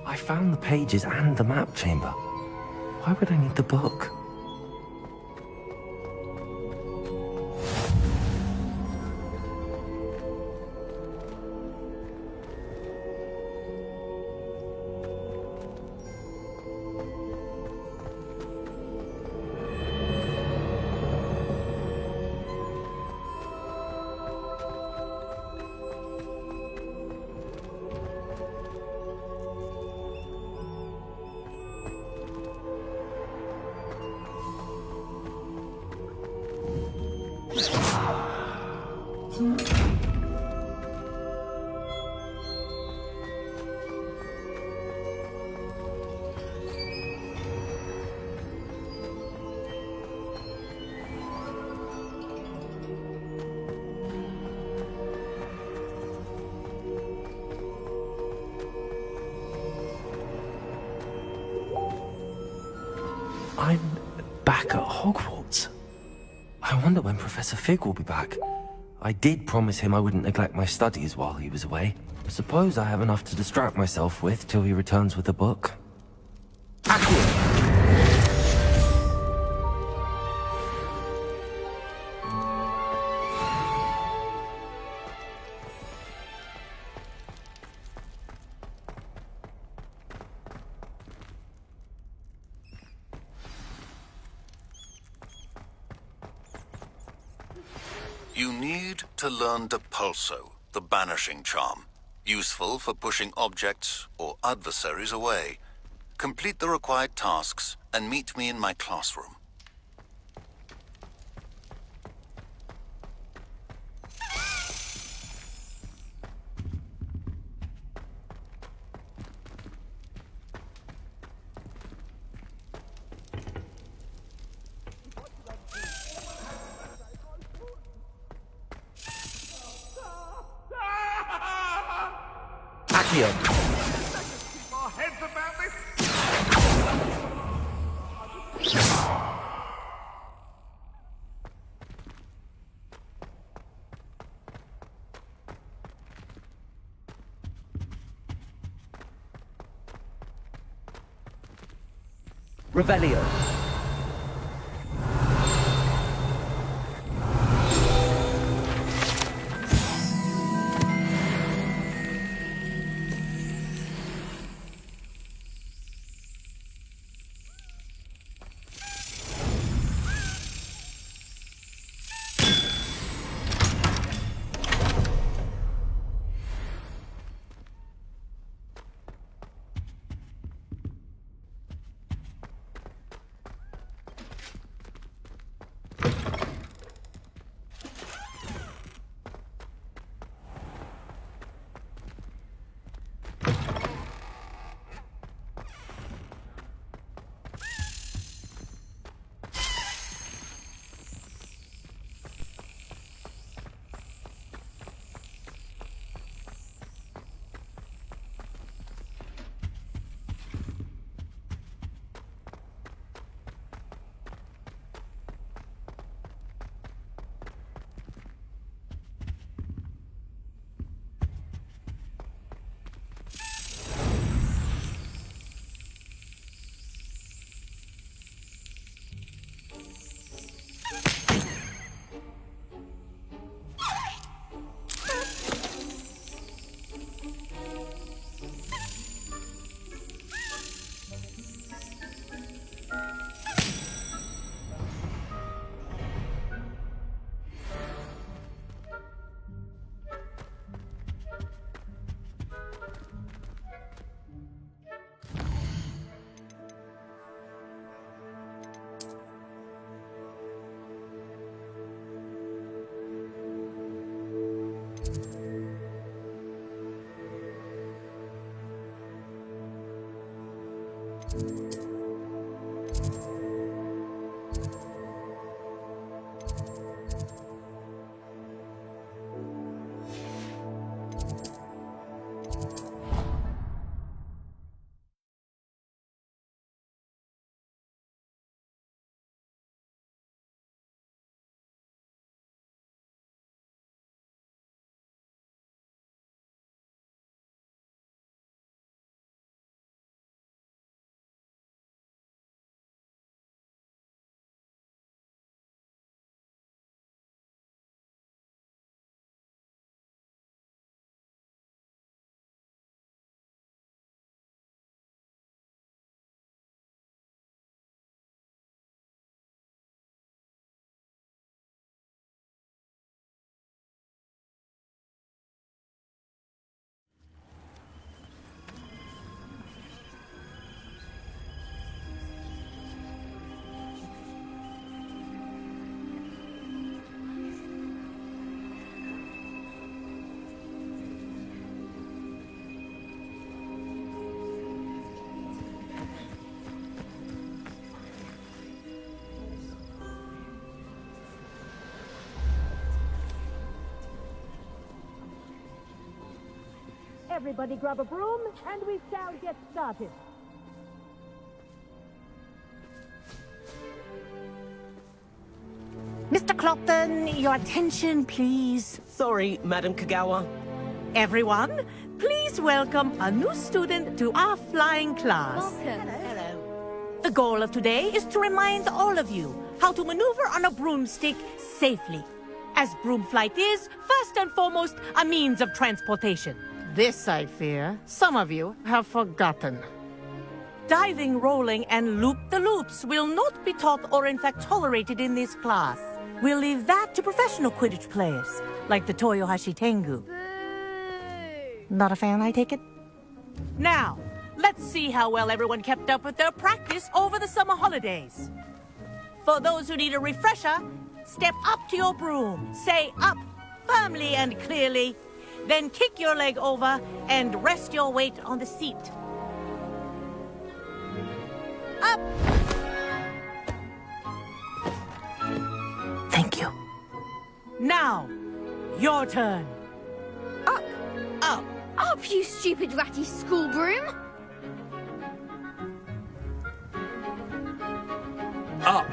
I found the pages and the map chamber. Why would I need the book? I'm back at Hogwarts. I wonder when Professor Fig will be back. I did promise him I wouldn't neglect my studies while he was away. Suppose I have enough to distract myself with till he returns with a book. You need to learn Depulso, the banishing charm. Useful for pushing objects or adversaries away. Complete the required tasks and meet me in my classroom. Accio. Keep our heads about this. Revelio. Everybody grab a broom, and we shall get started. Mr. Clopton, your attention, please. Sorry, Madam Kogawa. Everyone, please welcome a new student to our flying class. Hello. The goal of today is to remind all of you how to maneuver on a broomstick safely. As broom flight is, first and foremost, a means of transportation. This, I fear, some of you have forgotten. Diving, rolling, and loop-the-loops will not be taught or in fact tolerated in this class. We'll leave that to professional Quidditch players, like the Toyohashi Tengu. Not a fan, I take it? Now, let's see how well everyone kept up with their practice over the summer holidays. For those who need a refresher, step up to your broom, say up, firmly and clearly, then kick your leg over and rest your weight on the seat. Up! Thank you. Now, your turn. Up! Up! Up, you stupid ratty school broom! Up!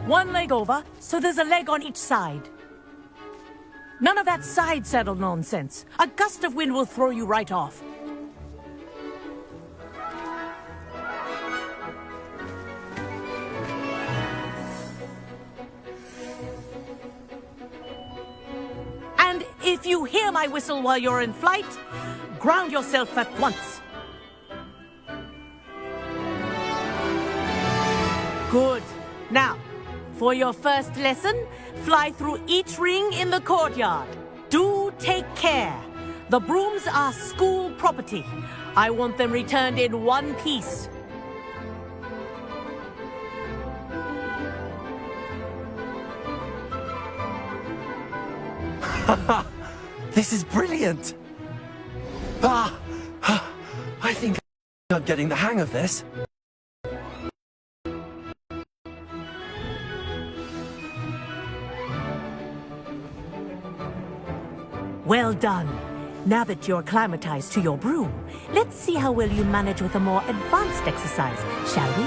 One leg over, so there's a leg on each side. None of that side saddle nonsense. A gust of wind will throw you right off. And if you hear my whistle while you're in flight, ground yourself at once. Good. Now, for your first lesson, fly through each ring in the courtyard. Do take care. The brooms are school property. I want them returned in one piece. This is brilliant! I think I'm getting the hang of this. Well done. Now that you're acclimatized to your broom, let's see how well you manage with a more advanced exercise, shall we?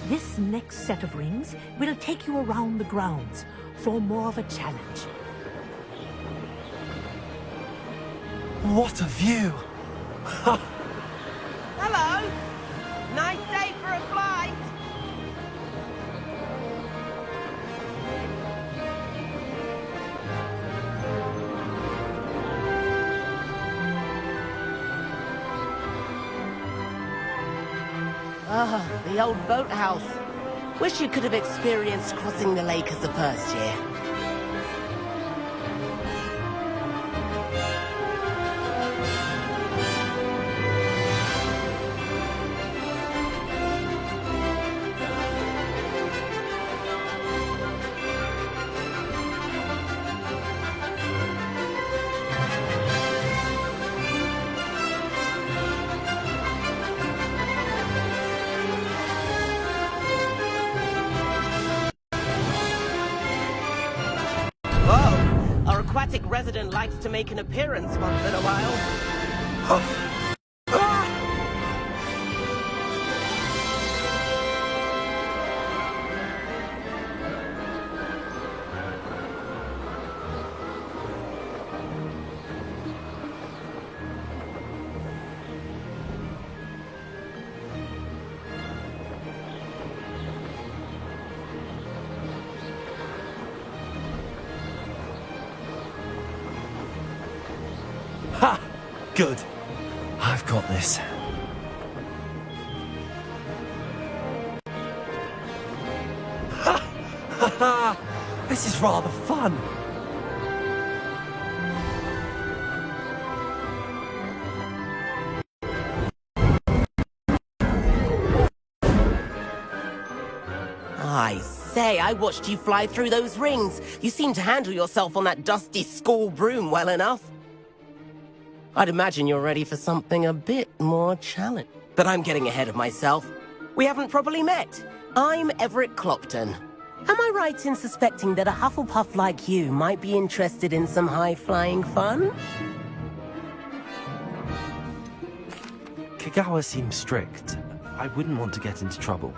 This next set of rings will take you around the grounds for more of a challenge. What a view! Hello! Nice day for a flight! Ah, the old boathouse. Wish you could have experienced crossing the lake as a first year. Aquatic resident likes to make an appearance once in a while. Ha! Good. I've got this. Ha! Ha ha! This is rather fun. I say, I watched you fly through those rings. You seem to handle yourself on that dusty school broom well enough. I'd imagine you're ready for something a bit more challenging. But I'm getting ahead of myself. We haven't properly met. I'm Everett Clopton. Am I right in suspecting that a Hufflepuff like you might be interested in some high-flying fun? Kogawa seems strict. I wouldn't want to get into trouble.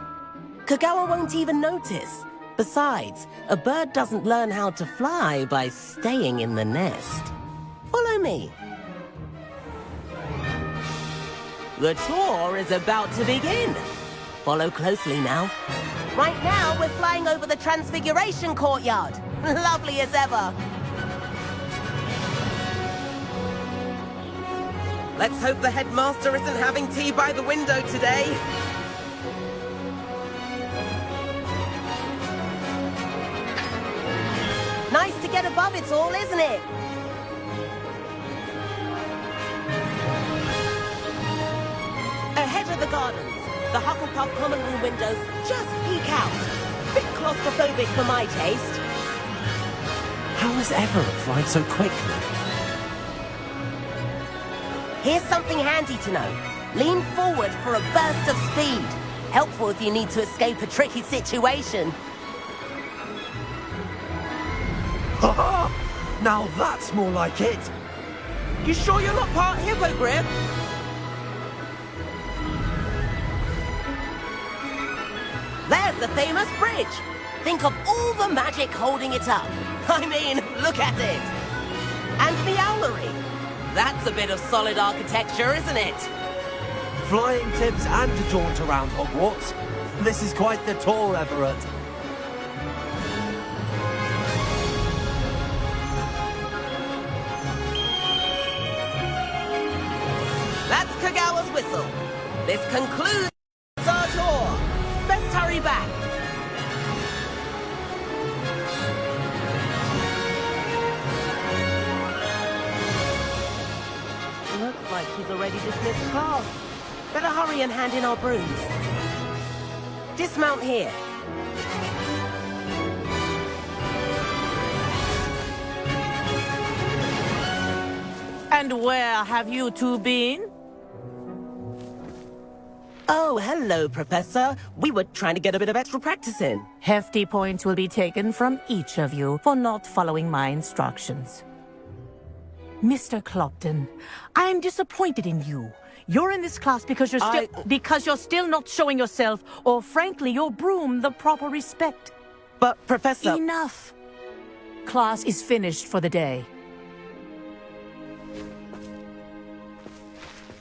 Kogawa won't even notice. Besides, a bird doesn't learn how to fly by staying in the nest. Follow me. The tour is about to begin. Follow closely now. Right now, we're flying over the Transfiguration Courtyard. Lovely as ever. Let's hope the headmaster isn't having tea by the window today. Nice to get above it all, isn't it? Ahead of the gardens, the Hufflepuff common room windows just peek out. Bit claustrophobic for my taste. How is Everett flying so quickly? Here's something handy to know. Lean forward for a burst of speed. Helpful if you need to escape a tricky situation. Ha! Now that's more like it! You sure you're not part hippogriff? There's the famous bridge. Think of all the magic holding it up. I mean, look at it. And the owlery. That's a bit of solid architecture, isn't it? Flying tips and a jaunt around Hogwarts. This is quite the tour, Everett. That's Kogawa's whistle. This concludes our tour. Best hurry back. Looks like he's already dismissed class. Better hurry and hand in our brooms. Dismount here. And where have you two been? Oh, hello, Professor. We were trying to get a bit of extra practice in. Hefty points will be taken from each of you for not following my instructions. Mr. Clopton, I'm disappointed in you. You're in this class because you're still not showing yourself, or frankly, your broom the proper respect. But, Professor... Enough. Class is finished for the day.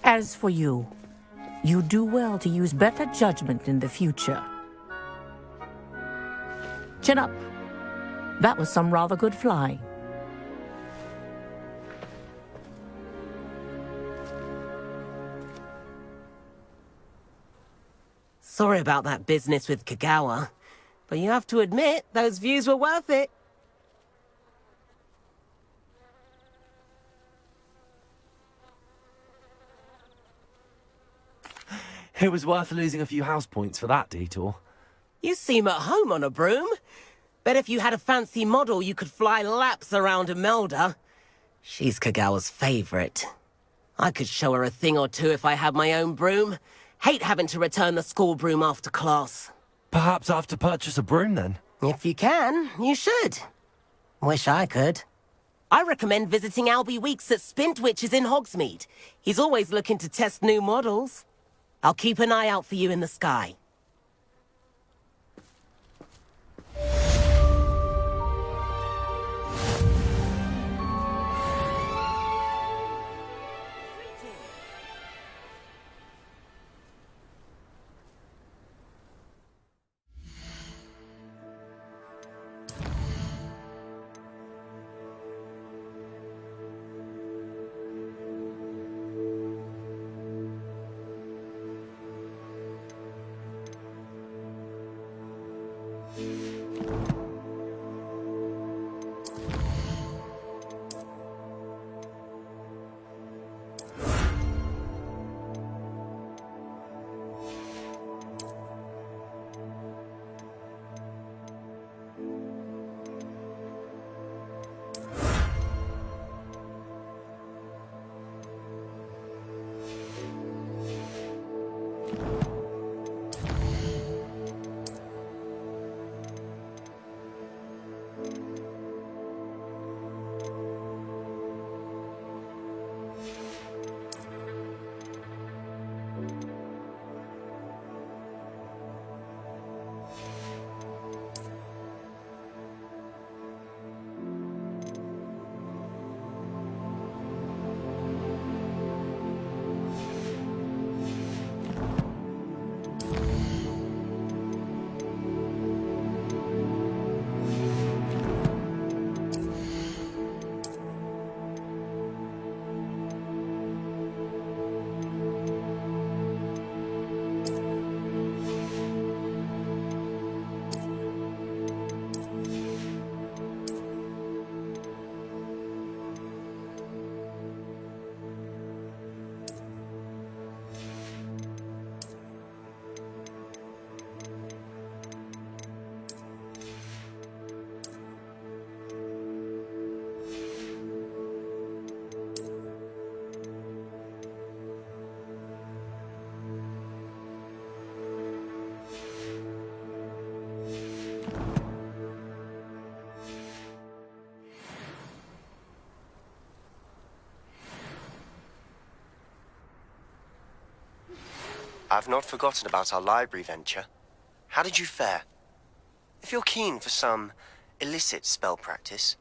As for you, you do well to use better judgment in the future. Chin up. That was some rather good flying. Sorry about that business with Kogawa, but you have to admit, those views were worth it. It was worth losing a few house points for that detour. You seem at home on a broom. Bet if you had a fancy model, you could fly laps around Imelda. She's Kogawa's favorite. I could show her a thing or two if I had my own broom. Hate having to return the school broom after class. Perhaps I have to purchase a broom then? If you can, you should. Wish I could. I recommend visiting Albie Weeks at Spintwitches in Hogsmeade. He's always looking to test new models. I'll keep an eye out for you in the sky. I've not forgotten about our library venture. How did you fare? If you're keen for some illicit spell practice,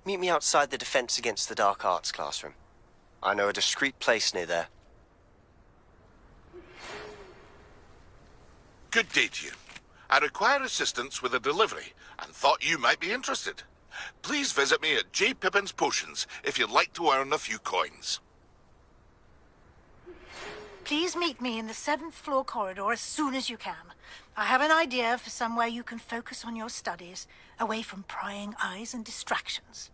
meet me outside the Defense Against the Dark Arts classroom. I know a discreet place near there. Good day to you. I require assistance with a delivery and thought you might be interested. Please visit me at J. Pippin's Potions if you'd like to earn a few coins. Please meet me in the 7th floor corridor as soon as you can. I have an idea for somewhere you can focus on your studies, away from prying eyes and distractions.